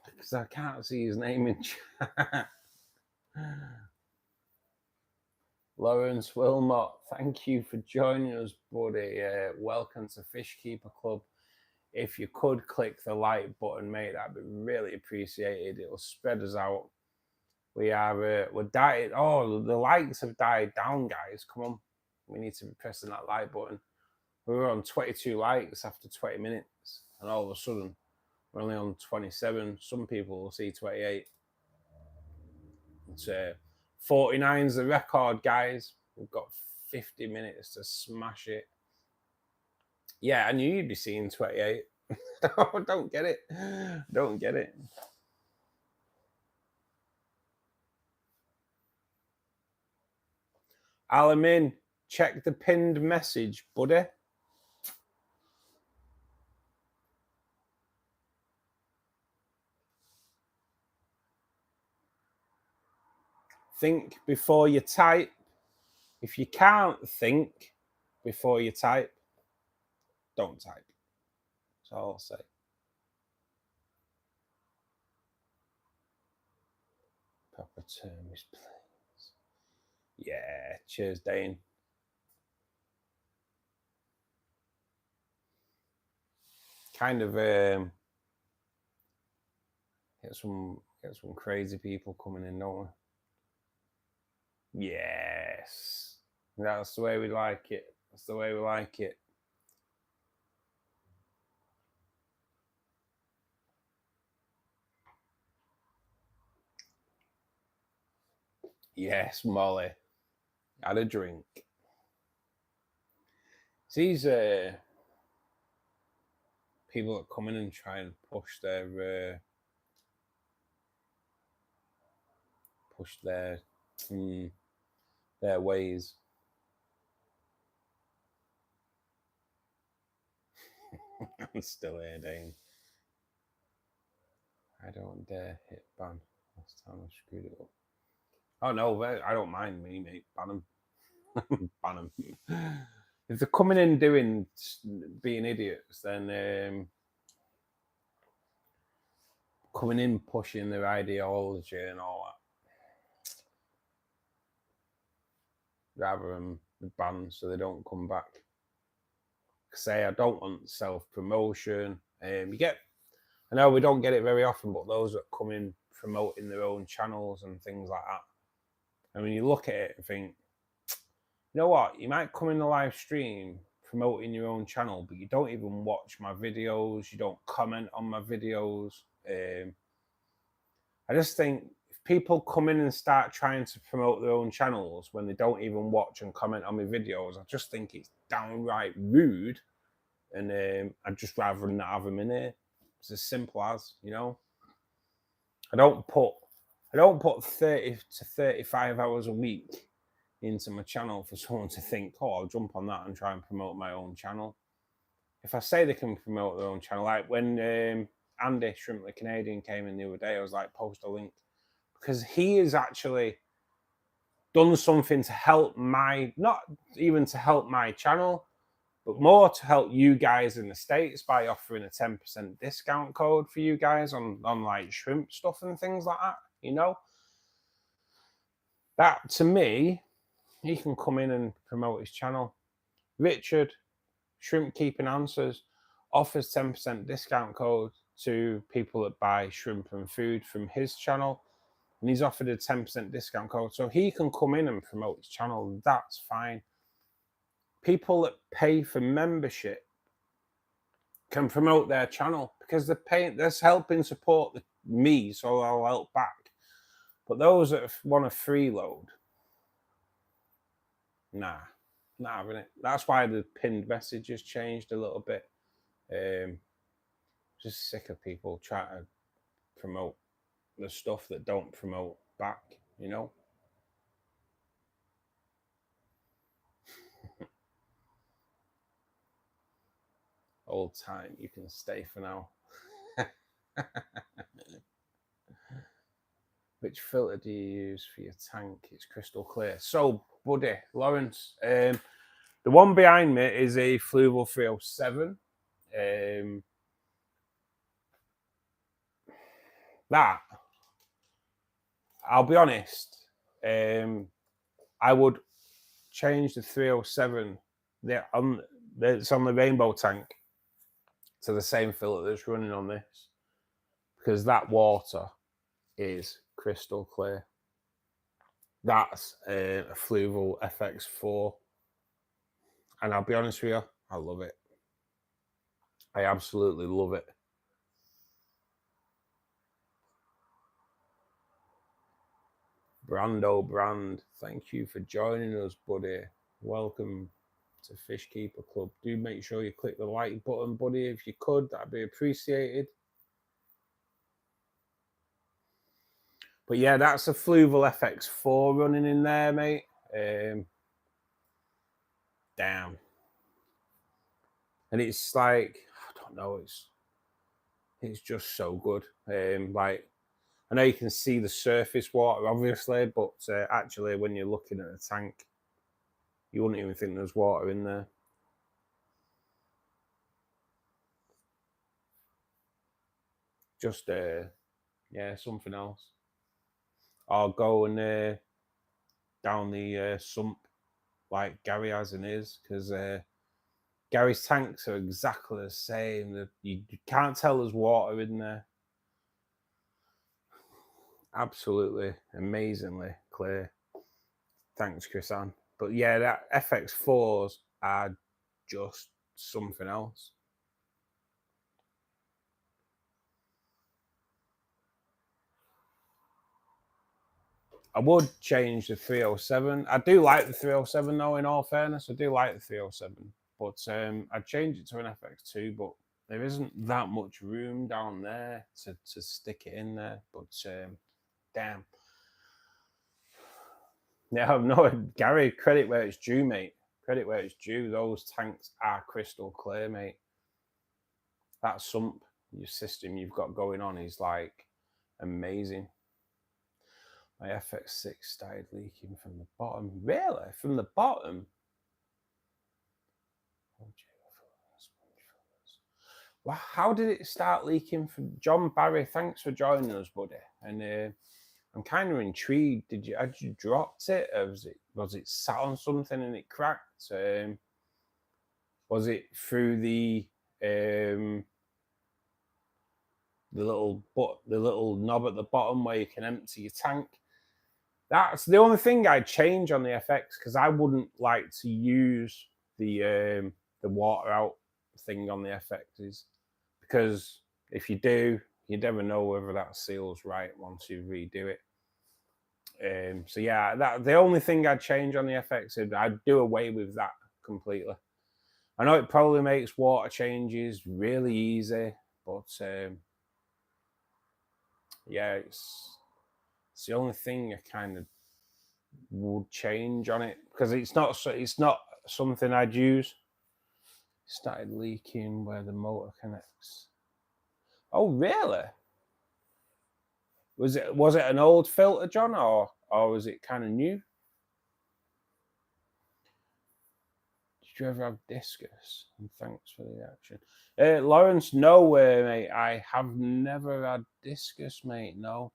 Because I can't see his name in chat. Lawrence Wilmot, thank you for joining us, buddy. Welcome to Fishkeeper Club. If you could click the like button, mate, that'd be really appreciated. It'll spread us out. We are, we're dying. Oh, the likes have died down, guys. Come on. We need to be pressing that like button. We were on 22 likes after 20 minutes, and all of a sudden, we're only on 27. Some people will see 28. It's 49's the record, guys. We've got 50 minutes to smash it. Yeah, I knew you'd be seeing 28. Don't get it. Don't get it. Alamin, check the pinned message, buddy. Think before you type. If you can't think before you type, don't type. That's all I'll say. Proper terms, please. Yeah, cheers, Dane. Kind of get some crazy people coming in, don't we? Yes, that's the way we like it. That's the way we like it. Yes, Molly. Had a drink. These people that come in and try and push their ways. I'm still here, Dane. I don't dare hit ban. Last time I screwed it up. Oh no, I don't mind me, mate. Ban them. Ban them. If they're coming in being idiots, then coming in pushing their ideology and all that, rather than ban so they don't come back. Say I don't want self-promotion. You get, I know we don't get it very often, but those that come in promoting their own channels and things like that. And when you look at it and think, you know what, you might come in the live stream promoting your own channel, but you don't even watch my videos, you don't comment on my videos. I just think if people come in and start trying to promote their own channels when they don't even watch and comment on my videos, I just think it's downright rude. And I'd just rather not have them in here. It's as simple as, you know. I don't put 30 to 35 hours a week into my channel for someone to think, oh, I'll jump on that and try and promote my own channel. If I say they can promote their own channel, like when Andy Shrimp the Canadian came in the other day, I was like, post a link, because he has actually done something to help not even to help my channel, but more to help you guys in the States by offering a 10% discount code for you guys on like shrimp stuff and things like that, you know? That, to me, he can come in and promote his channel. Richard, Shrimp Keeping Answers, offers 10% discount code to people that buy shrimp and food from his channel. And he's offered a 10% discount code. So he can come in and promote his channel. That's fine. People that pay for membership can promote their channel because that's helping support me, so I'll help back. But those that want a freeload, nah, not having it. That's why the pinned message has changed a little bit. Just sick of people trying to promote the stuff that don't promote back, you know. Old time, you can stay for now. But Which filter do you use for your tank? It's crystal clear. So, buddy, Lawrence, the one behind me is a Fluval 307. That, I'll be honest, I would change the 307 that's on the rainbow tank to the same filter that's running on this, because that water is crystal clear. That's a Fluval FX4, and I'll be honest with you, I love it. I absolutely love it. Brand, thank you for joining us, buddy. Welcome to Fishkeeper Club. Do make sure you click the like button, buddy, if you could. That'd be appreciated. But yeah, that's a Fluval FX4 running in there, mate. Damn. And it's like, I don't know, it's just so good. Like, I know you can see the surface water, obviously, but actually, when you're looking at the tank, you wouldn't even think there's water in there. Just, yeah, something else. I'll go and down the sump like Gary has in his, because Gary's tanks are exactly the same. You can't tell there's water in there. Absolutely, amazingly clear. Thanks, Chris Ann. But yeah, that FX4s are just something else. I would change the 307. I do like the 307 though, in all fairness. I do like the 307. But I'd change it to an FX2, but there isn't that much room down there to stick it in there. But damn. Yeah, no, Gary, credit where it's due, mate. Credit where it's due. Those tanks are crystal clear, mate. That sump, your system you've got going on is like amazing. My FX6 started leaking from the bottom. Really? From the bottom? Well, how did it start leaking from John Barry? Thanks for joining us, buddy. And I'm kind of intrigued. Had you dropped it, or was it sat on something and it cracked? Was it through the little knob at the bottom where you can empty your tank? That's the only thing I'd change on the FX, because I wouldn't like to use the water out thing on the FXs, because if you do, you never know whether that seal's right once you redo it. So yeah, the only thing I'd change on the FX is I'd do away with that completely. I know it probably makes water changes really easy, but yeah, it's the only thing I kind of would change on it, because it's not something I'd use. It started leaking where the motor connects. Oh, really? Was it an old filter, John, or was it kind of new? Did you ever have discus? And thanks for the action. Lawrence, no way, mate. I have never had discus, mate. No.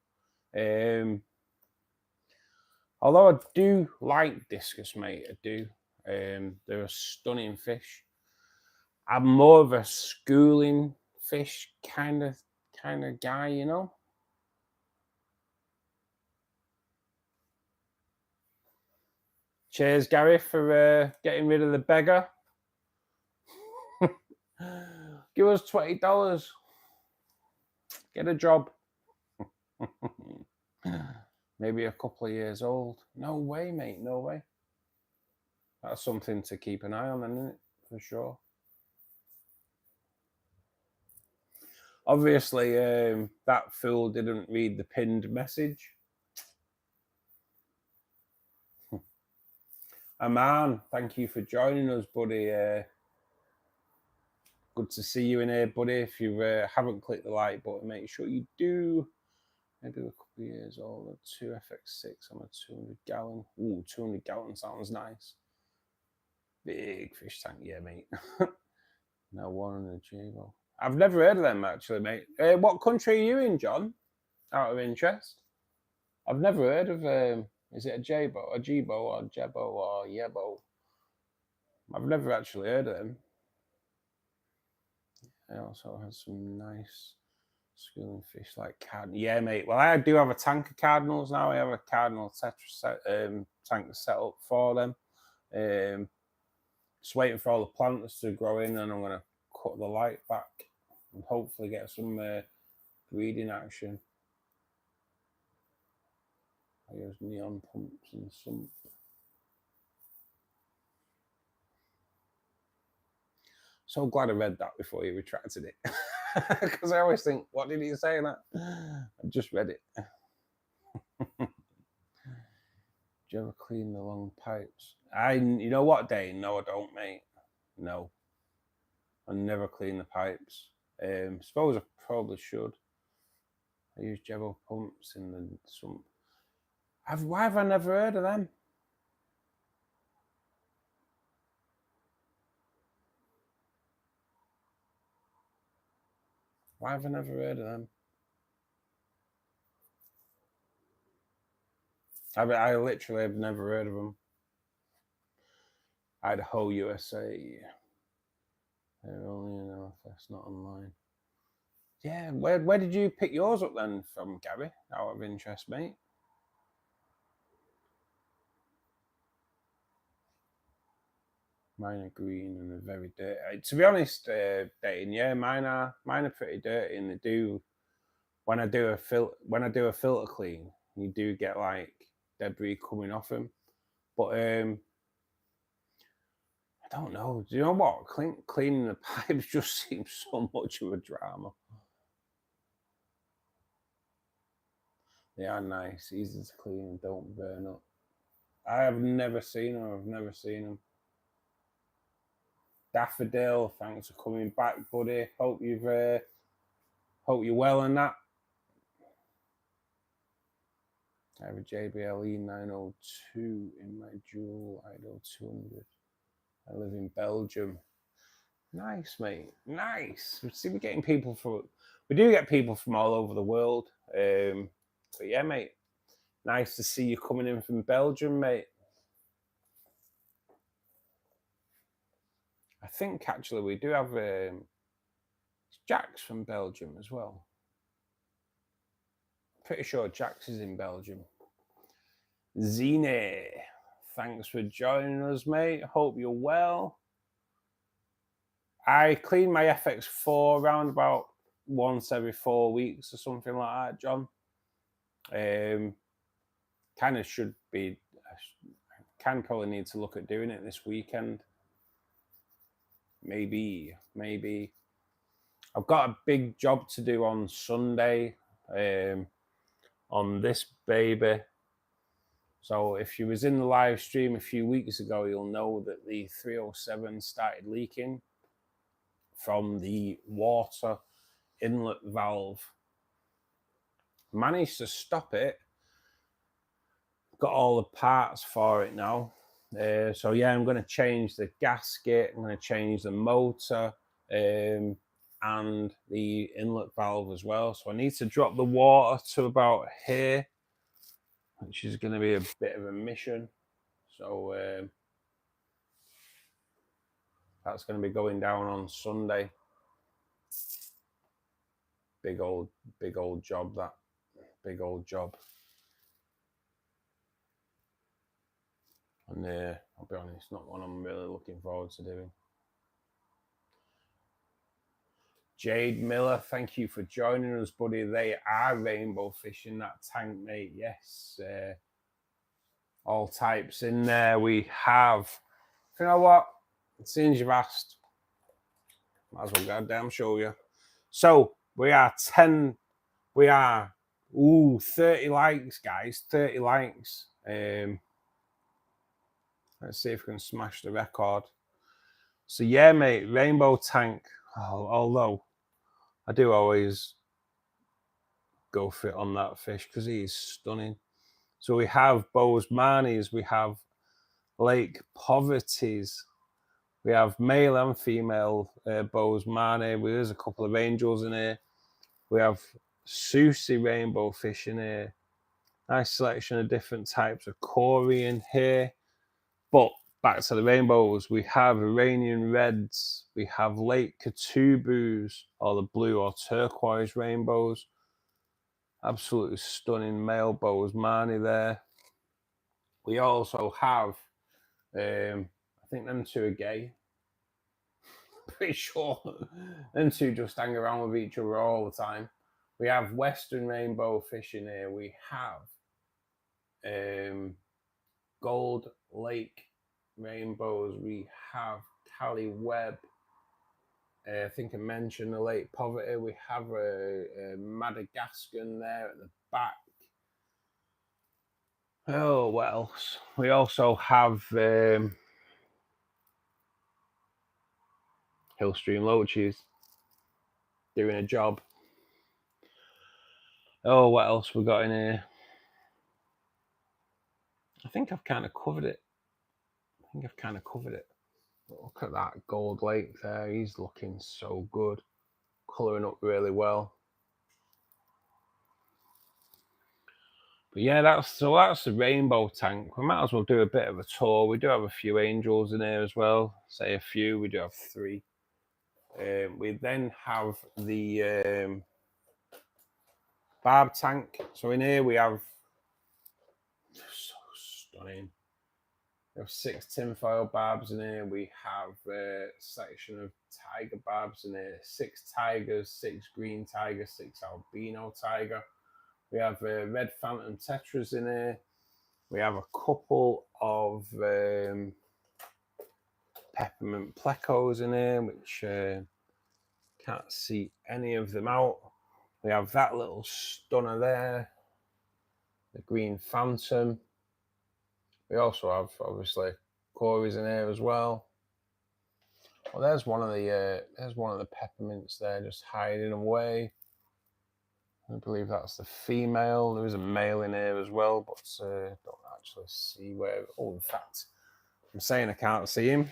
Although I do like discus, mate. I do. They're a stunning fish. I'm more of a schooling fish kind of guy, you know. Cheers, Gary, for getting rid of the beggar. Give us $20. Get a job. Maybe a couple of years old. No way, mate. No way. That's something to keep an eye on, then, isn't it? For sure. Obviously, that fool didn't read the pinned message. Aman, thank you for joining us, buddy. Good to see you in here, buddy. If you haven't clicked the like button, make sure you do. maybe a couple of years old. 2 FX6 on a 200 gallon. Ooh, 200 gallon sounds nice. Big fish tank, yeah, mate. No one on the Jabo. I've never heard of them actually, mate. What country are you in, John? Out of interest. I've never heard of is it a Jabo, a Jibo, or Jebo, or Yebo? I've never actually heard of them. I also had some nice schooling fish like cardinal. Yeah, mate. Well, I do have a tank of cardinals now. I have a cardinal tetra tank set up for them. Just waiting for all the planters to grow in, and I'm going to cut the light back and hopefully get some breeding action. I use neon pumps and some. So glad I read that before you retracted it. Because I always think, what did he say in that? I just read it. Do you ever clean the long pipes? You know what, Dane? No, I don't, mate. No. I never clean the pipes. Suppose I probably should. I use Jebo pumps in the sump. Why have I never heard of them? Why have I never heard of them? I literally have never heard of them. Idaho, USA. They're only in LFS, not online. Yeah, where did you pick yours up then from, Gary? Out of interest, mate. Mine are green and they're very dirty. To be honest, Dayton, yeah, mine are pretty dirty, and they do. When I do a filter clean, you do get like debris coming off them. But I don't know. Do you know what? Cleaning the pipes just seems so much of a drama. They are nice, easy to clean, and don't burn up. I have never seen them. I've never seen them. Daffodil, thanks for coming back, buddy. Hope you're well on that. I have a JBL E902 in my Jewel Idol 200. I live in Belgium. Nice, mate. Nice. We do get people from all over the world. But yeah, mate. Nice to see you coming in from Belgium, mate. I think actually we do have Jax from Belgium as well. Pretty sure Jax is in Belgium. Zine, thanks for joining us, mate. Hope you're well. I clean my FX4 around about once every 4 weeks or something like that, John. Kind of should be. I probably need to look at doing it this weekend. Maybe. I've got a big job to do on Sunday on this baby. So if you was in the live stream a few weeks ago, you'll know that the 307 started leaking from the water inlet valve. Managed to stop it. Got all the parts for it now. So yeah, I'm going to change the gasket. I'm going to change the motor and the inlet valve as well. So I need to drop the water to about here, which is going to be a bit of a mission. So that's going to be going down on Sunday. Big old job, that. Big old job. And I'll be honest, not one I'm really looking forward to doing. Jade Miller, thank you for joining us, buddy. They are rainbow fish in that tank, mate. Yes. All types in there. We have, you know what? Since you've asked, might as well goddamn show you. So we are 30 likes, guys. 30 likes. Let's see if we can smash the record. So yeah, mate, rainbow tank. Although I do always go for it on that fish because he's stunning. So we have Bozeman's, we have Lake Poverty's, we have male and female Bozeman. There's a couple of angels in here. We have Susie rainbow fish in here. Nice selection of different types of Cory in here. But back to the rainbows, we have Iranian reds, we have Lake Katubus, or the blue or turquoise rainbows. Absolutely stunning male Bozeman there. We also have, I think them two are gay. Pretty sure them two just hang around with each other all the time. We have Western rainbow fish in here. We have Gold Lake rainbows. We have Cali Webb. I think I mentioned the Lake Poverty. We have a Madagascan there at the back. Oh, what else? We also have Hillstream Loaches doing a job. Oh, what else we got in here? I think I've kind of covered it. Look at that Gold Lake there. He's looking so good. Colouring up really well. But yeah, that's the rainbow tank. We might as well do a bit of a tour. We do have a few angels in here as well. Say a few. We do have 3. We then have the barb tank. So in here we have, so stunning. We have 6 tinfoil barbs in here. We have a section of tiger barbs in here. 6 tigers, 6 green tigers, 6 albino tiger. We have red phantom tetras in here. We have a couple of peppermint plecos in here, which can't see any of them out. We have that little stunner there, the green phantom. We also have, obviously, Cory's in here as well. Well, there's one of the peppermints there, just hiding away. I believe that's the female. There is a male in here as well, but don't actually see where. Oh, in fact, I'm saying I can't see him.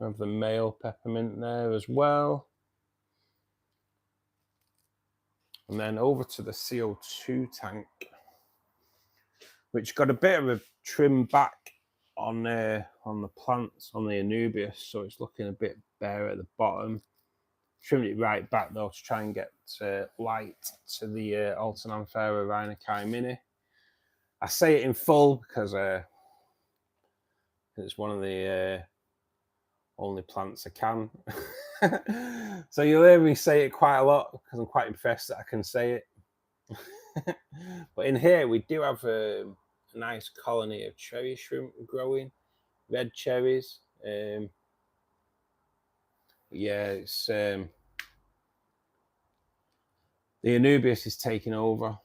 We have the male peppermint there as well. And then over to the CO2 tank, which got a bit of a trim back on the plants, on the Anubias, so it's looking a bit bare at the bottom. Trimmed it right back though to try and get light to the Altananthera rhinicae mini. I say it in full because it's one of the only plants I can. So you'll hear me say it quite a lot because I'm quite impressed that I can say it. But in here we do have a nice colony of cherry shrimp growing, red cherries. Yeah, it's the Anubias is taking over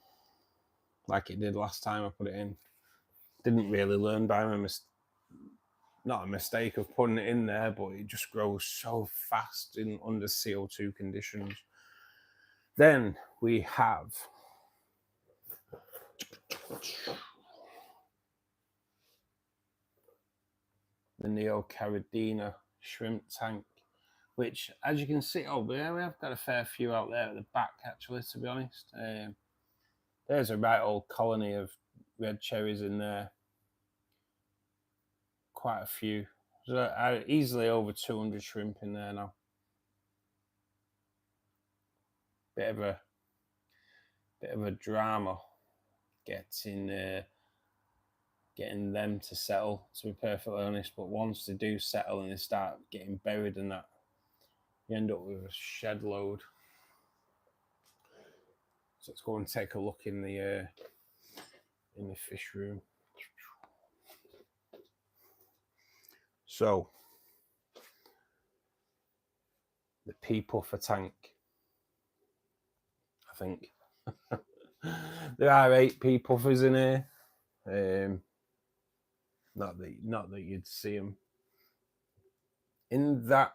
like it did last time I put it in. Didn't really learn by my not a mistake of putting it in there, but it just grows so fast in under CO2 conditions. Then we have the Neocaridina shrimp tank, which, as you can see, we have got a fair few out there at the back, actually, to be honest. There's a right old colony of red cherries in there. Quite a few. So, easily over 200 shrimp in there now. Bit of a drama getting them to settle, to be perfectly honest. But once they do settle and they start getting buried in that, you end up with a shed load. So let's go and take a look in the fish room. So the pea puffer tank, I think. There are 8 pea puffers in here. Not that you'd see them. In that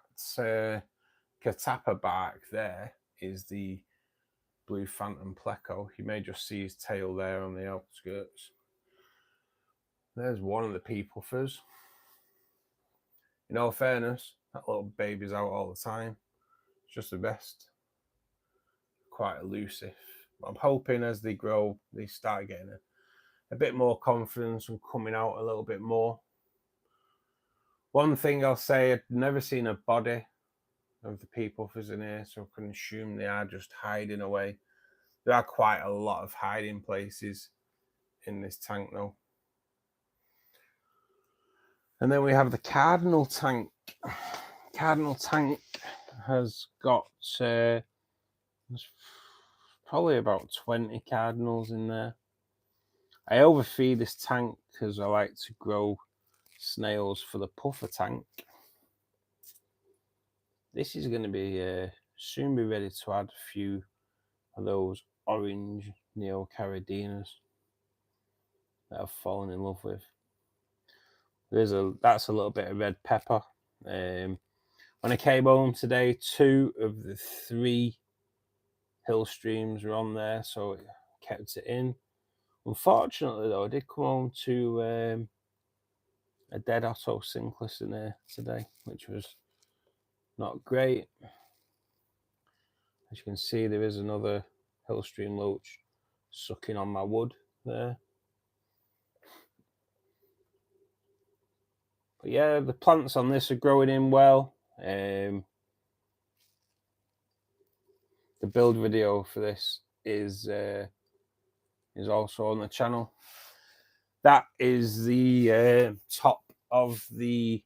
catappa bark there is the blue phantom pleco. You may just see his tail there on the outskirts. There's one of the Peepwuffers. In all fairness, that little baby's out all the time. It's just the best. Quite elusive. But I'm hoping as they grow, they start getting a bit more confidence and coming out a little bit more. One thing I'll say, I've never seen a body of the Peepwuffers in here, so I can assume they are just hiding away. There are quite a lot of hiding places in this tank though. And then we have the cardinal tank. Cardinal tank has got probably about 20 cardinals in there. I overfeed this tank because I like to grow snails for the puffer tank. This is going to be soon be ready to add a few of those orange neocardinas that I've fallen in love with. That's a little bit of red pepper. When I came home today, 2 of the 3 hill streams were on there, so it kept it in. Unfortunately though, I did come home to a dead Otto Sinclair in there today, which was not great. As you can see, there is another hill stream loach sucking on my wood there. But yeah, the plants on this are growing in well. The build video for this is also on the channel. That is the top of the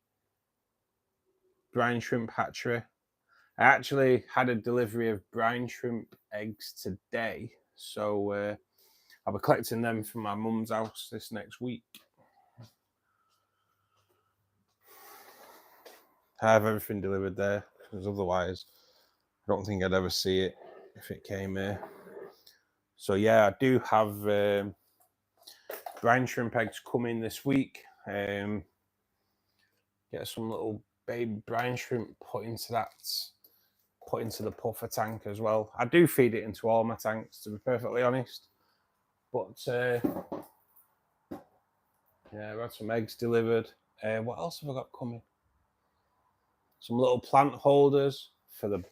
brine shrimp hatchery. I actually had a delivery of brine shrimp eggs today, so I'll be collecting them from my mum's house this next week. I have everything delivered there, because otherwise I don't think I'd ever see it if it came here. So yeah, I do have brine shrimp eggs coming this week. Get some little baby brine shrimp put into the puffer tank as well. I do feed it into all my tanks, to be perfectly honest. But yeah, I've had some eggs delivered. What else have I got coming? Some little plant holders for the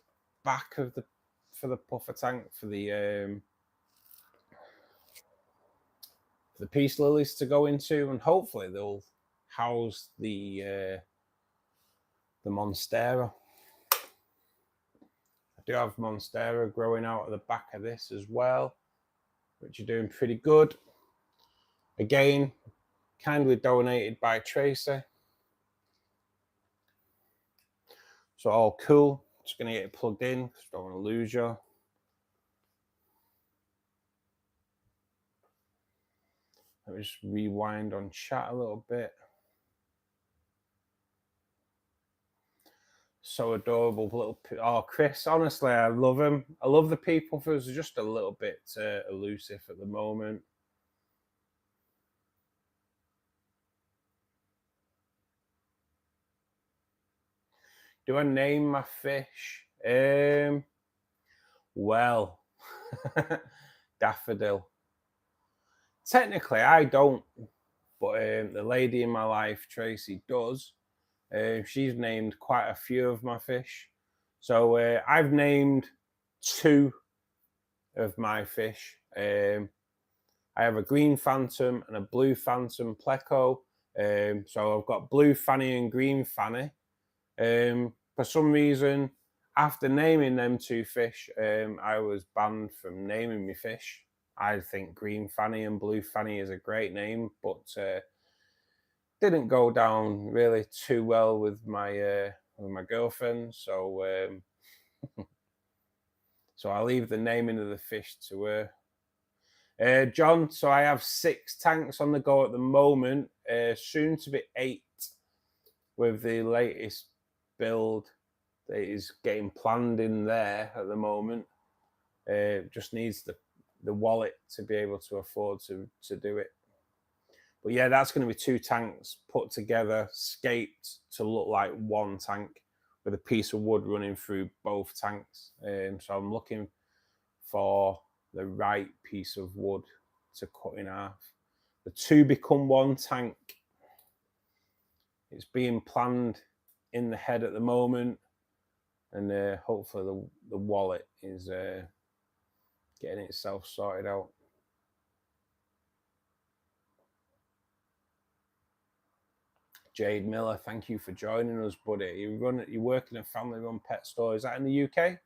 back of the puffer tank for the peace lilies to go into, and hopefully they'll house the monstera. I do have monstera growing out of the back of this as well, which are doing pretty good. Again, kindly donated by Tracy. So all cool. Just gonna get it plugged in because I don't want to lose you. Let me just rewind on chat a little bit. So adorable little. Oh, Chris, honestly, I love him. I love the Peepwuffers. They're just a little bit elusive at the moment. Do I name my fish? Well, Daffodil. Technically, I don't, but the lady in my life, Tracy, does. She's named quite a few of my fish. So I've named 2 of my fish. I have a green phantom and a blue phantom pleco. So I've got blue fanny and green fanny. For some reason, after naming them 2 fish, I was banned from naming my fish. I think green fanny and blue fanny is a great name, but didn't go down really too well with my girlfriend. So so I'll leave the naming of the fish to her. John, so I have 6 tanks on the go at the moment, soon to be 8 with the latest build that is getting planned in there at the moment. Just needs the wallet to be able to afford to do it. But yeah, that's going to be 2 tanks put together, scaped to look like 1 tank with a piece of wood running through both tanks. So I'm looking for the right piece of wood to cut in half. The two become one tank. It's being planned in the head at the moment, and hopefully the wallet is getting itself sorted out. Jade Miller, thank you for joining us, buddy. You work in a family-run pet store. Is that in the UK?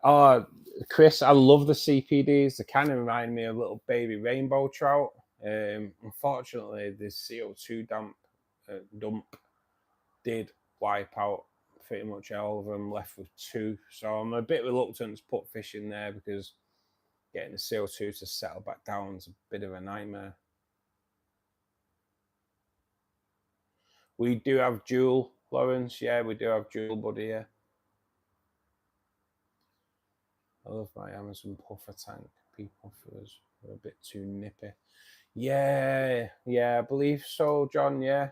Oh, Chris, I love the CPDs. They kind of remind me of little baby rainbow trout. Unfortunately, the CO2 dump did wipe out pretty much all of them, left with 2. So I'm a bit reluctant to put fish in there because getting the CO2 to settle back down is a bit of a nightmare. We do have Jewel, Lawrence. Yeah, we do have Jewel, buddy. Yeah. I love my Amazon puffer tank. Pea puffers are a bit too nippy. Yeah, I believe so, John. Yeah.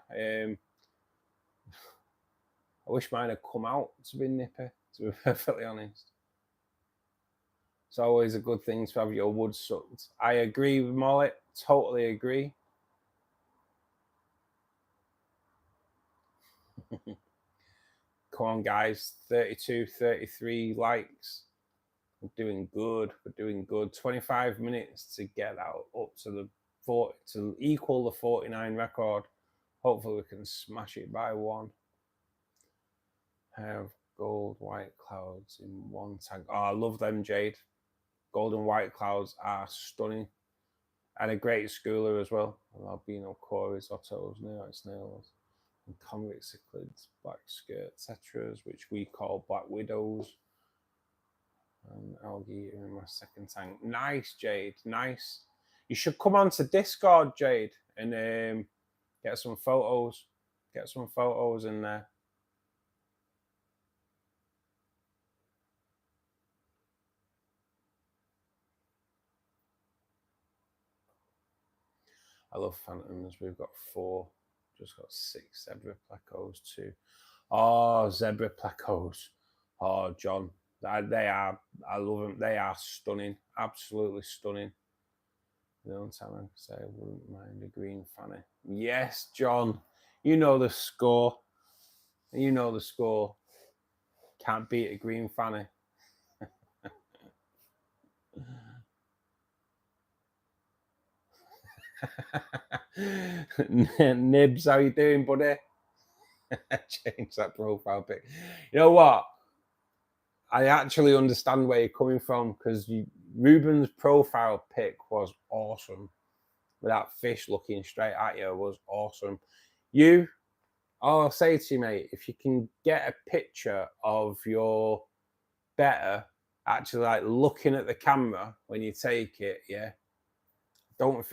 I wish mine had come out to be nippy, to be perfectly honest. It's always a good thing to have your wood sucked. I agree with Molly. Totally agree. Come on, guys. 32, 33 likes. We're doing good. We're doing good. 25 minutes to get out up to the 40, to equal the 49 record. Hopefully we can smash it by 1. Have gold white clouds in one tank. Oh, I love them, Jade. Gold and white clouds are stunning. And a great schooler as well. Albino cories, ottos, neonite snails, and convex cichlids, black skirt tetras, which we call black widows. And algae in my second tank. Nice, Jade. Nice. You should come on to Discord, Jade, and get some photos. Get some photos in there. I love phantoms. We've got 4. Just got 6 zebra plecos too. Oh, zebra plecos. Oh, John. They are, I love them. They are stunning. Absolutely stunning. The only time I can say I wouldn't mind a green fanny. Yes, John. You know the score. You know the score. Can't beat a green fanny. Nibs, how you doing, buddy? Change that profile pic. You know what? I actually understand where you're coming from because Ruben's profile pic was awesome. With that fish looking straight at you was awesome. All I'll say to you, mate, if you can get a picture of your betta actually like looking at the camera when you take it, yeah, I don't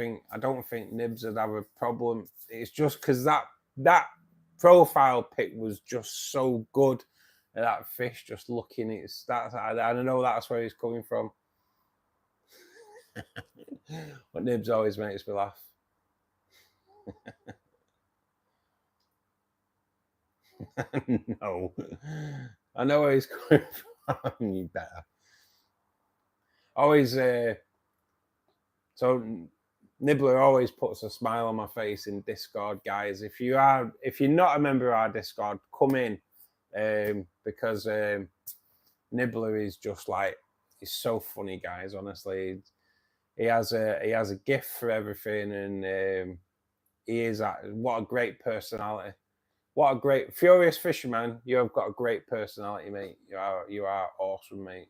think Nibs would have a problem. It's just because that profile pic was just so good. That fish just looking, I don't know, that's where he's coming from. But Nibs always makes me laugh. No, I know where he's coming from. You better always. So Nibbler always puts a smile on my face in Discord, guys. If you're not a member of our Discord, come in, because Nibbler is just like, he's so funny, guys. Honestly, he has a gift for everything, and he is what a great personality. What a great furious fisherman! You have got a great personality, mate. You are awesome, mate.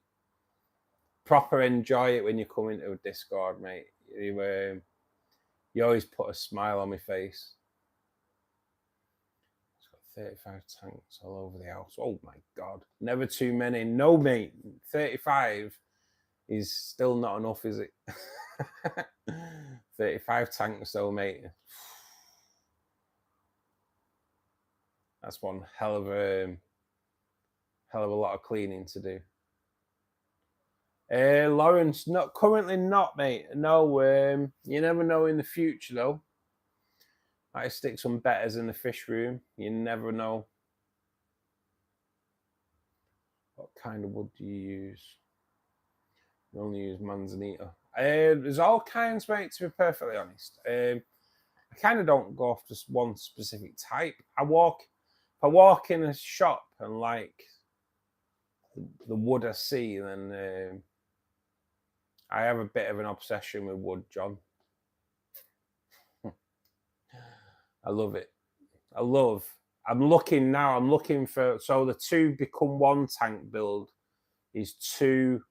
Proper enjoy it when you come into a Discord, mate. You always put a smile on my face. It's got 35 tanks all over the house. Oh my god, never too many. No, mate. 35 is still not enough, is it? 35 tanks, though, mate. That's one hell of a lot of cleaning to do. Lawrence, not currently, not, mate. No, you never know in the future, though. I stick some bettas in the fish room. You never know. What kind of wood do you use? You only use manzanita. There's all kinds, mate, to be perfectly honest. I kind of don't go off just one specific type. If I walk in a shop and like the wood I see, then I have a bit of an obsession with wood, John. I love it. I'm looking for, so the 2 become 1 tank build is 2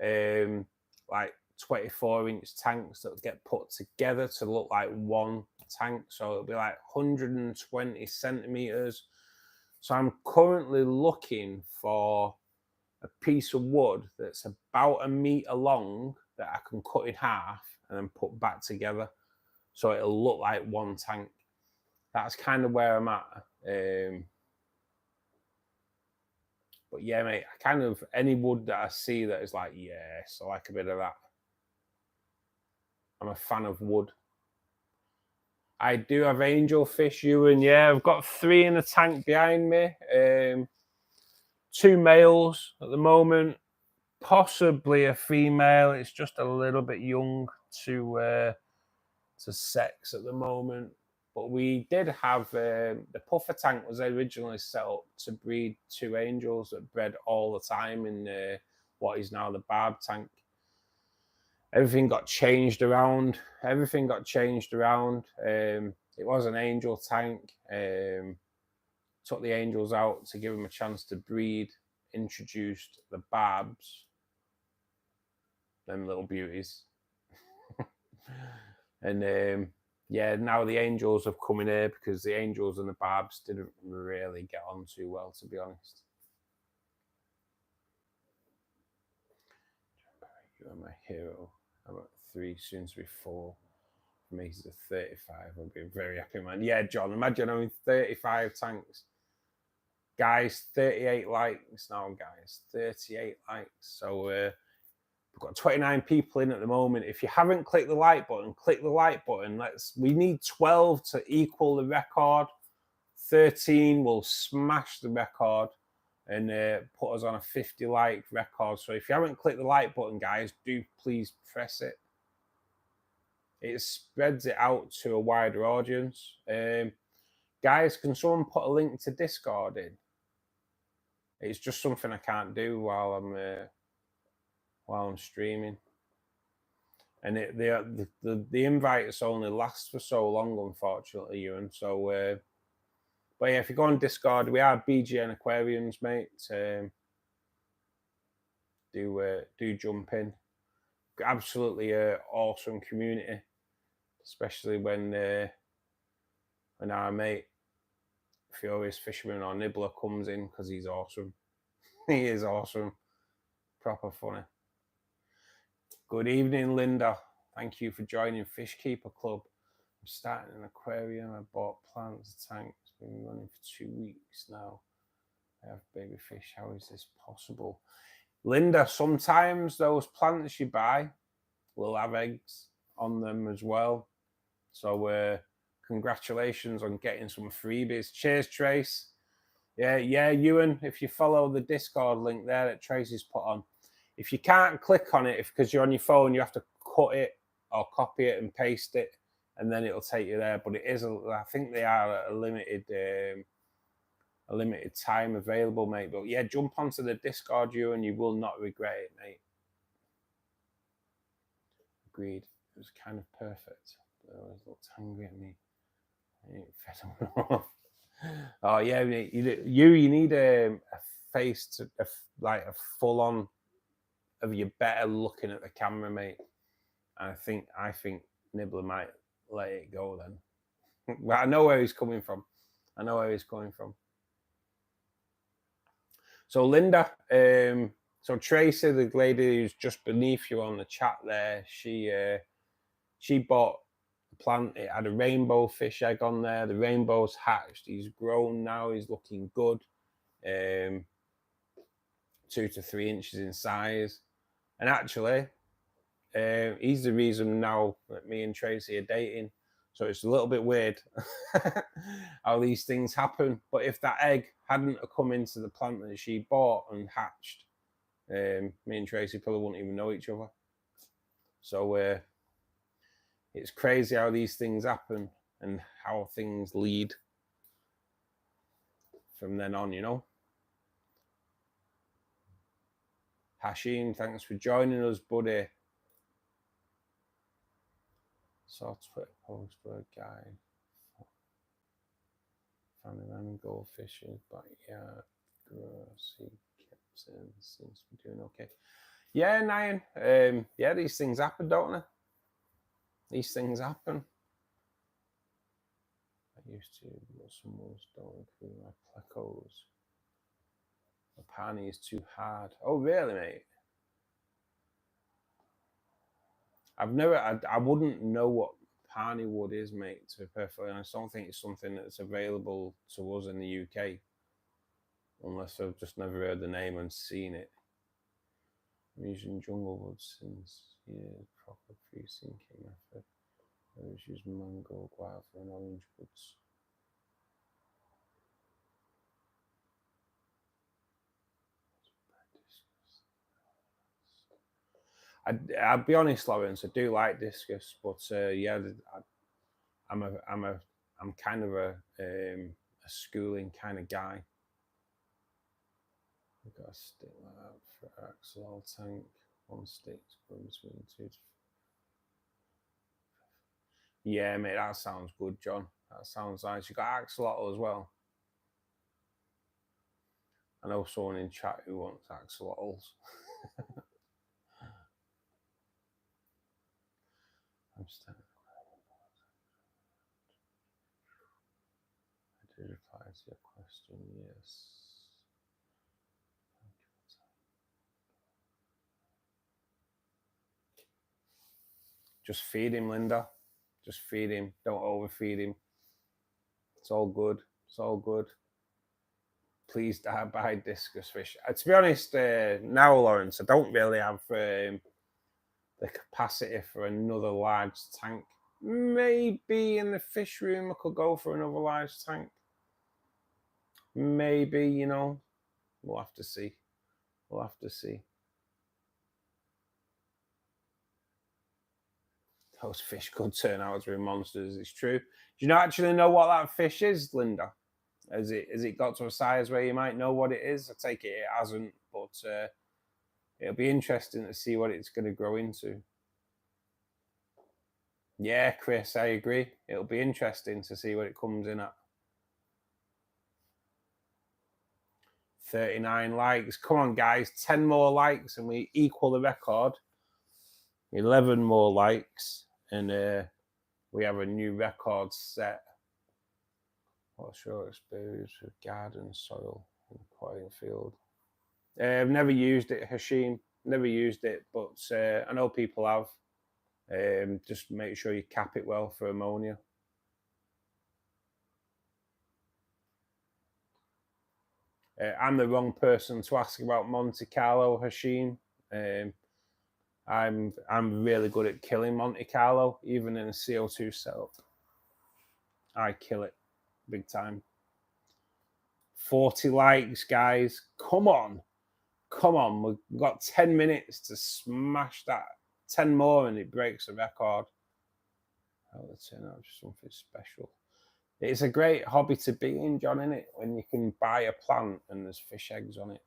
like 24-inch tanks that get put together to look like 1 tank. So it'll be like 120 centimeters. So I'm currently looking for a piece of wood that's about 1 meter long that I can cut in half and then put back together so it'll look like 1 tank. That's kind of where I'm at. But yeah, mate, I kind of, any wood that I see that is like, yes, I like a bit of that. I'm a fan of wood. I do have angelfish, Ewan. Yeah, I've got 3 in the tank behind me. 2 males at the moment, possibly a female. It's just a little bit young to sex at the moment. But we did have the puffer tank was originally set up to breed 2 angels that bred all the time in what is now the barb tank. Everything got changed around. It was an angel tank. Took the angels out to give them a chance to breed. Introduced the barbs, them little beauties, and yeah, now the angels have come in here because the angels and the barbs didn't really get on too well, to be honest. You are my hero. I'm at 3, soon to be 4. For me, he's a 35. I'll be very happy, man. Yeah, John, imagine owning 35 tanks. Guys, 38 likes now, guys. 38 likes. So we've got 29 people in at the moment. If you haven't clicked the like button, click the like button. We need 12 to equal the record. 13 will smash the record and put us on a 50 like record. So if you haven't clicked the like button, guys, do please press it. It spreads it out to a wider audience. Guys, can someone put a link to Discord in? It's just something I can't do while I'm streaming. And the invites only last for so long, unfortunately, Ewan. So, but yeah, if you go on Discord, we are BGN Aquariums, mate. Do jump in. Absolutely awesome community, especially when our mate Furious Fisherman or Nibbler comes in, because he's awesome. He is awesome. Proper funny. Good evening, Linda. Thank you for joining Fishkeeper Club. I'm starting an aquarium. I bought plants, tanks. Been running for 2 weeks now. I have baby fish. How is this possible? Linda, sometimes those plants you buy will have eggs on them as well. So congratulations on getting some freebies. Cheers, Trace. Yeah, Ewan, if you follow the Discord link there that Tracy's put on, if you can't click on it, because you're on your phone, you have to cut it or copy it and paste it, and then it'll take you there. But it is, I think they are a limited time available, mate. But yeah, jump onto the Discord, Ewan, you will not regret it, mate. Agreed. It was kind of perfect. It always looked hungry at me. I ain't fed him. Oh yeah, you need a face to like a full on of you better looking at the camera, mate. And I think Nibbler might let it go then. But I know where he's coming from. So Linda, so Tracy, the lady who's just beneath you on the chat there, she bought the plant. It had a rainbow fish egg on there. The rainbow's hatched. He's grown now. He's looking good. 2 to 3 inches in size. And actually, he's the reason now that me and Tracy are dating. So it's a little bit weird how these things happen. But if that egg hadn't come into the plant that she bought and hatched, me and Tracy probably wouldn't even know each other. So it's crazy how these things happen and how things lead from then on, you know. Hashim, thanks for joining us, buddy. Saw a Twitter post for a guy found a random goldfish in his backyard. Gross, he kept saying seems to be doing okay. Yeah, Nyan. Yeah, these things happen, don't they? These things happen. I used to, but some ones don't include my plecos. The pani is too hard. Oh, really, mate? I've never, I wouldn't know what pani wood is, mate, to be perfectly honest. I don't think it's something that's available to us in the UK, unless I've just never heard the name and seen it. I'm using jungle wood since years, proper free sinking method. I always use mango, guava, and orange woods. I'll be honest, Lawrence. I do like discus, but yeah, I'm kind of a schooling kind of guy. I've got a stick like that for axolotl tank. One stick to put between two. Yeah, mate, that sounds good, John. That sounds nice. You got axolotl as well. I know someone in chat who wants axolotls. I'm starting. I did reply to your question, yes. Just feed him, Linda. Just feed him. Don't overfeed him. It's all good. It's all good. Please buy discus fish. To be honest, now, Lawrence, I don't really have the capacity for another large tank. Maybe in the fish room I could go for another large tank. Maybe, you know, we'll have to see. We'll have to see. Those fish could turn out to be monsters. It's true. Do you not actually know what that fish is, Linda? Has it got to a size where you might know what it is? I take it hasn't, but it'll be interesting to see what it's going to grow into. Yeah, Chris, I agree. It'll be interesting to see what it comes in at. 39 likes. Come on, guys. 10 more likes and we equal the record. 11 more likes and we have a new record set. What's your experience with garden soil in the potting field? I've never used it, Hashim. Never used it, but I know people have. Just make sure you cap it well for ammonia. I'm the wrong person to ask about Monte Carlo, Hashim. I'm really good at killing Monte Carlo, even in a CO2 setup. I kill it big time. 40 likes, guys. Come on. Come on. We've got 10 minutes to smash that. 10 more and it breaks the record. Oh, let's turn out something special. It's a great hobby to be in, John, isn't it? When you can buy a plant and there's fish eggs on it.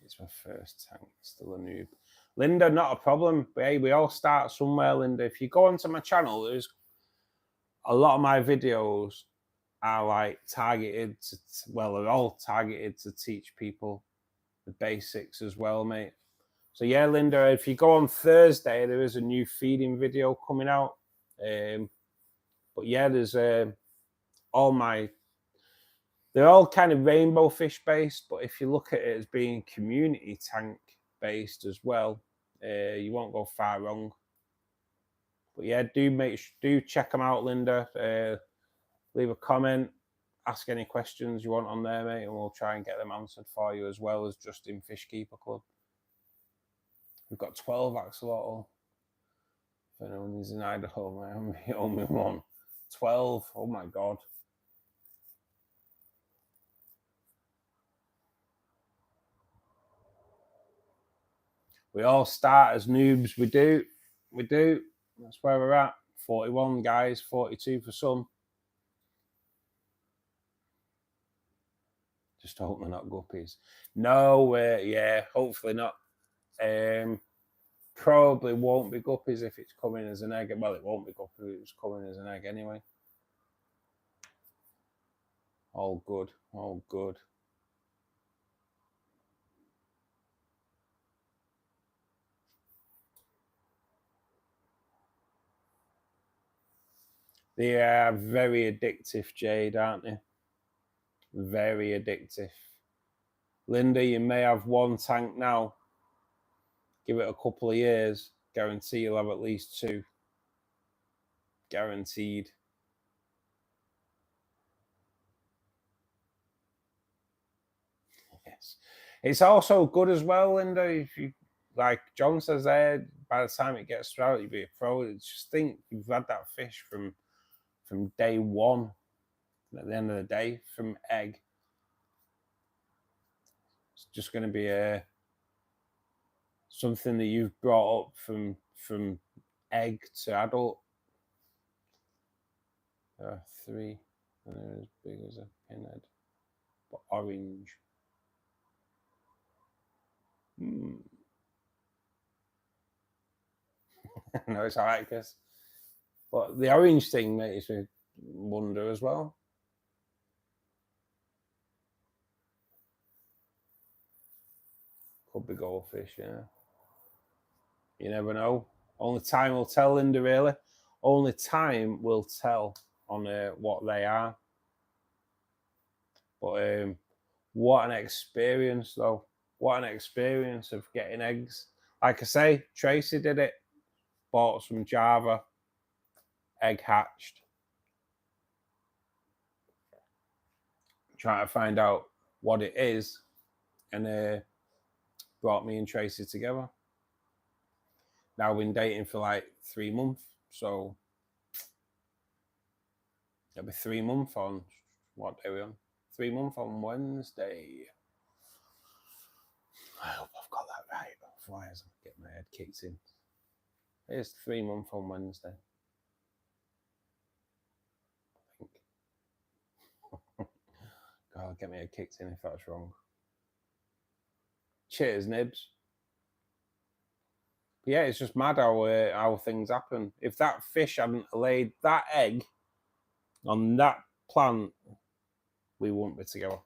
It's my first tank, still a noob. Linda, not a problem. Hey, we all start somewhere, Linda. If you go onto my channel, there's a lot of my videos are like targeted to, well, they're all targeted to teach people the basics as well, mate. So yeah, Linda, if you go on Thursday, there is a new feeding video coming out. But yeah, there's all my, they're all kind of rainbow fish based, but if you look at it as being community tank based as well, you won't go far wrong. But yeah, do check them out, Linda. Leave a comment, ask any questions you want on there, mate, and we'll try and get them answered for you, as well as just in Fishkeeper Club. We've got 12 axolotl. If anyone's in Idaho, I'm the only one. 12. Oh my god. We all start as noobs. We do. That's where we're at. 41 guys, 42 for some. Just hope they're not guppies. No, yeah, hopefully not. Probably won't be guppies if it's coming as an egg. Well, it won't be guppies if it's coming as an egg anyway. All good, all good. They are very addictive, Jade, aren't they? Very addictive. Linda, you may have one tank now. Give it a couple of years. Guarantee you'll have at least 2. Guaranteed. Yes. It's also good as well, Linda, if you, like John says there, by the time it gets out, you'll be a pro. Just think you've had that fish from day one. At the end of the day, from egg. It's just going to be something that you've brought up from egg to adult. 3, and they're as big as a pinhead, but orange. No, it's all right, Chris. But the orange thing makes me wonder as well. Could be goldfish, yeah. You never know. Only time will tell, Linda, really. Only time will tell on what they are. But what an experience, though. What an experience of getting eggs. Like I say, Tracy did it. Bought some Java. Egg hatched. Trying to find out what it is. And brought me and Tracy together. Now we've been dating for like 3 months. So it'll be 3 months on, what day are we on? 3 months on Wednesday. I hope I've got that right. Otherwise I'll get my head kicked in. It's 3 months on Wednesday. I think. God, I'll get my head kicked in if that's wrong. Cheers, Nibs. But yeah, it's just mad how things happen. If that fish hadn't laid that egg on that plant, we wouldn't be together.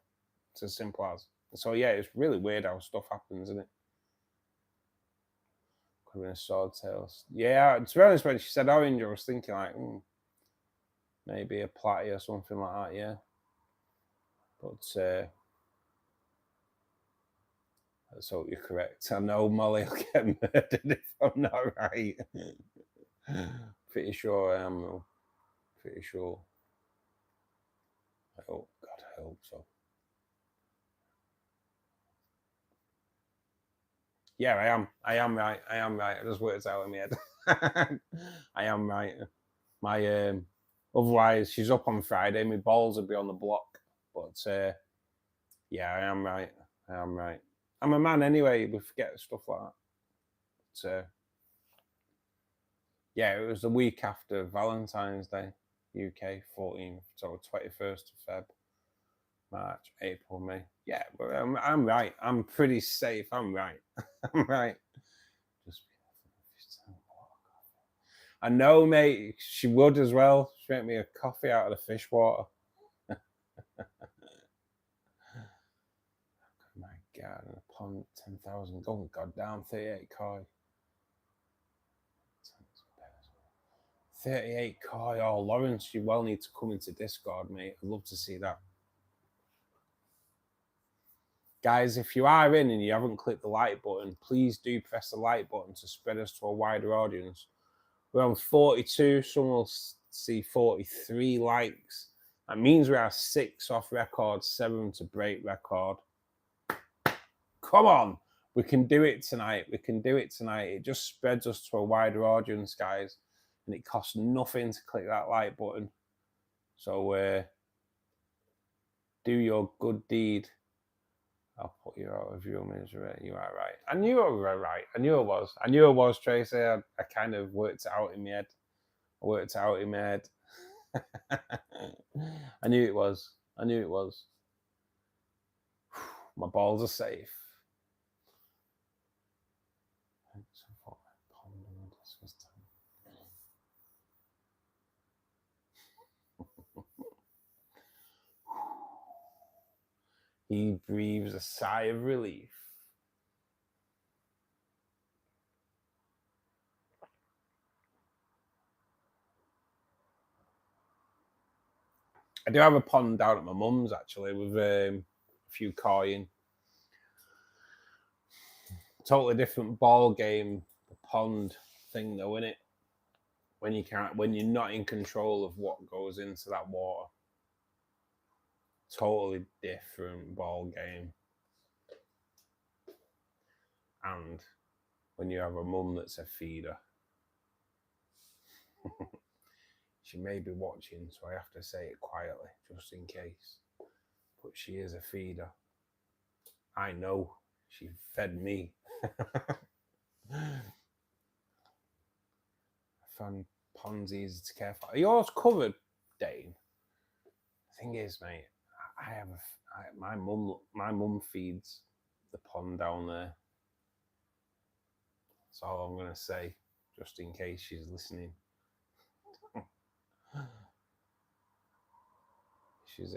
It's as simple as. So yeah, it's really weird how stuff happens, isn't it? Could have been a swordtail. Yeah, to be honest, when she said orange, I was thinking like, maybe a platy or something like that, yeah. But let's hope you're correct. I know Molly will get murdered if I'm not right. Pretty sure I am, though. Pretty sure. I hope, God, I hope so. Yeah, I am. I am right. I am right. I just worked out in my head. I am right. My otherwise, she's up on Friday. My balls would be on the block. But yeah, I am right. I am right. I'm a man anyway. We forget stuff like that. But yeah, it was the week after Valentine's Day, UK 14th, so 21st of Feb, March, April, May. Yeah, but I'm right. I'm pretty safe. I'm right. I'm right. Just I know, mate. She would as well. She make me a coffee out of the fish water. My God, a pond 10,000. Oh, goddamn, 38 koi. 38 koi. Oh, Lawrence, you well need to come into Discord, mate. I'd love to see that. Guys, if you are in and you haven't clicked the like button, please do press the like button to spread us to a wider audience. We're on 42. Someone will see 43 likes. That means we are 6 off record, 7 to break record. Come on. We can do it tonight. We can do it tonight. It just spreads us to a wider audience, guys. And it costs nothing to click that like button. So do your good deed. I'll put you out of your misery. You are right. I knew I was right. I knew I was. I knew I was, Tracy. I kind of worked it out in my head. I worked it out in my head. I knew it was. I knew it was. My balls are safe. He breathes a sigh of relief. I do have a pond down at my mum's, actually, with a few koi in. Totally different ball game, the pond thing, though, isn't it? When you're not in control of what goes into that water. Totally different ball game. And when you have a mum that's a feeder. She may be watching, so I have to say it quietly, just in case. But she is a feeder. I know. She fed me. I found ponds easy to care for. Are yours covered, Dane? The thing is, mate, my mum feeds the pond down there. That's all I'm gonna say, just in case she's listening. She's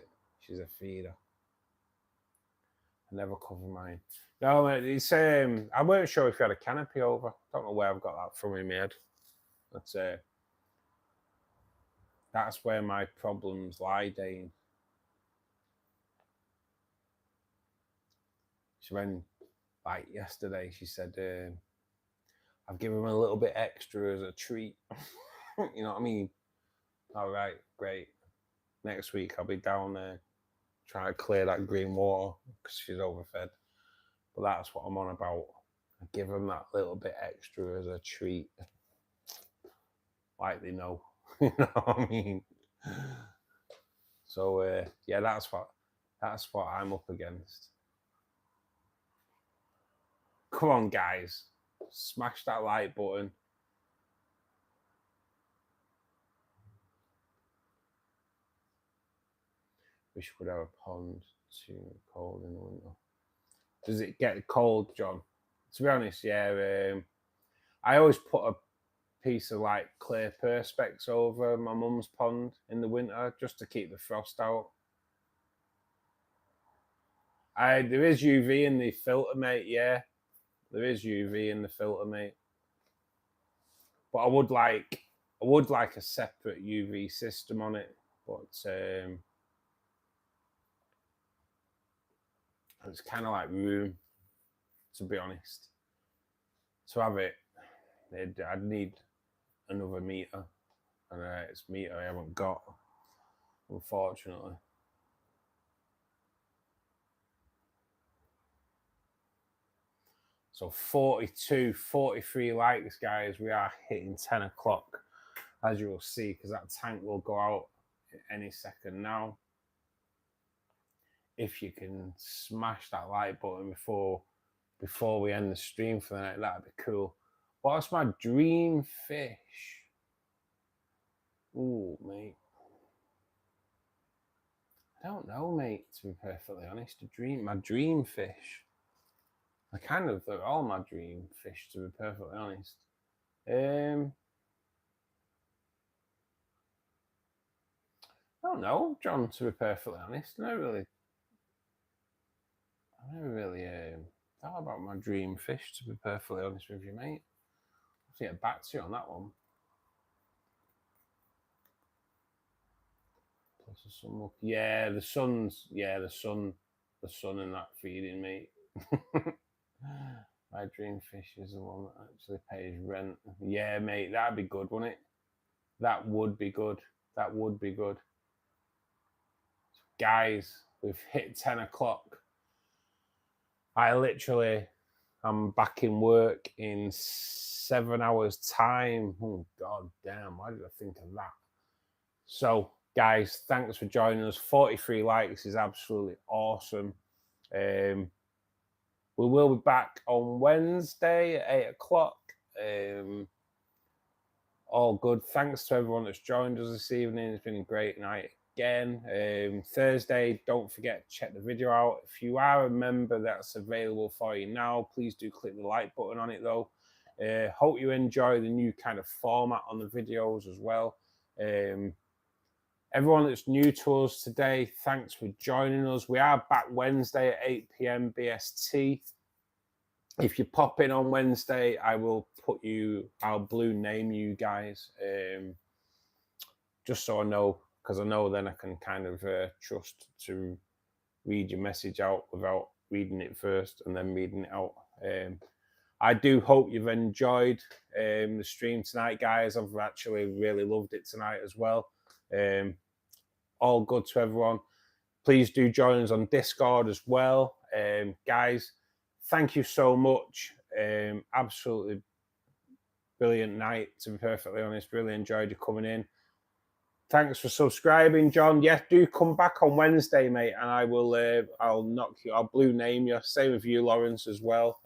a feeder. I never cover mine. No, it's I weren't sure if you had a canopy over. Don't know where I've got that from in my head. That's where my problems lie, Dane. She went, like yesterday, she said, I've given him a little bit extra as a treat. You know what I mean? All right, great. Next week I'll be down there trying to clear that green water because she's overfed. But that's what I'm on about. I give them that little bit extra as a treat. Like they know. You know what I mean? So yeah, that's what I'm up against. Come on, guys. Smash that like button. Wish we could have a pond too cold in the winter. Does it get cold, John? To be honest, yeah. I always put a piece of like clear perspex over my mum's pond in the winter just to keep the frost out. There is UV in the filter, mate. Yeah, there is UV in the filter, mate. But I would like a separate UV system on it. But it's kind of like room, to be honest. To have it, I'd need another meter, and it's a meter I haven't got, unfortunately. So 42, 43 likes, guys. We are hitting 10 o'clock, as you will see, because that tank will go out any second now. If you can smash that like button before we end the stream for the night, that'd be cool. What's my dream fish? Ooh, mate. I don't know, mate, to be perfectly honest. My dream fish. I kind of thought all my dream fish, to be perfectly honest. I don't know, John, to be perfectly honest. I never really thought about my dream fish, to be perfectly honest with you, mate. I'll have to get back to you on that one. Plus the sun. Yeah, the sun in that feeding, mate. My dream fish is the one that actually pays rent. Yeah, mate, that'd be good, wouldn't it? That would be good. That would be good. Guys, we've hit 10 o'clock. I'm back in work in 7 hours time. Oh, god damn, why did I think of that? So, guys, thanks for joining us. 43 likes is absolutely awesome. We will be back on Wednesday at 8 o'clock. All good. Thanks to everyone that's joined us this evening. It's been a great night again. Thursday, don't forget to check the video out. If you are a member, that's available for you now. Please do click the like button on it though. Hope you enjoy the new kind of format on the videos as well. Everyone that's new to us today, thanks for joining us. We are back Wednesday at 8 p.m. BST. If you pop in on Wednesday, I'll blue name you guys, just so I know, because I know then I can kind of trust to read your message out without reading it first and then reading it out. I do hope you've enjoyed the stream tonight, guys. I've actually really loved it tonight as well. All good to everyone. Please do join us on Discord as well. Guys, thank you so much. Absolutely brilliant night, to be perfectly honest. Really enjoyed you coming in. Thanks for subscribing, John. Yeah, do come back on Wednesday, mate, and I'll blue name you. Same with you, Lawrence, as well.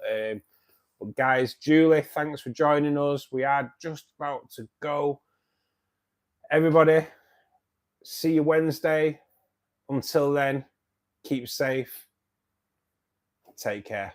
But guys, Julie, thanks for joining us. We are just about to go. Everybody, see you Wednesday. Until then, keep safe. Take care.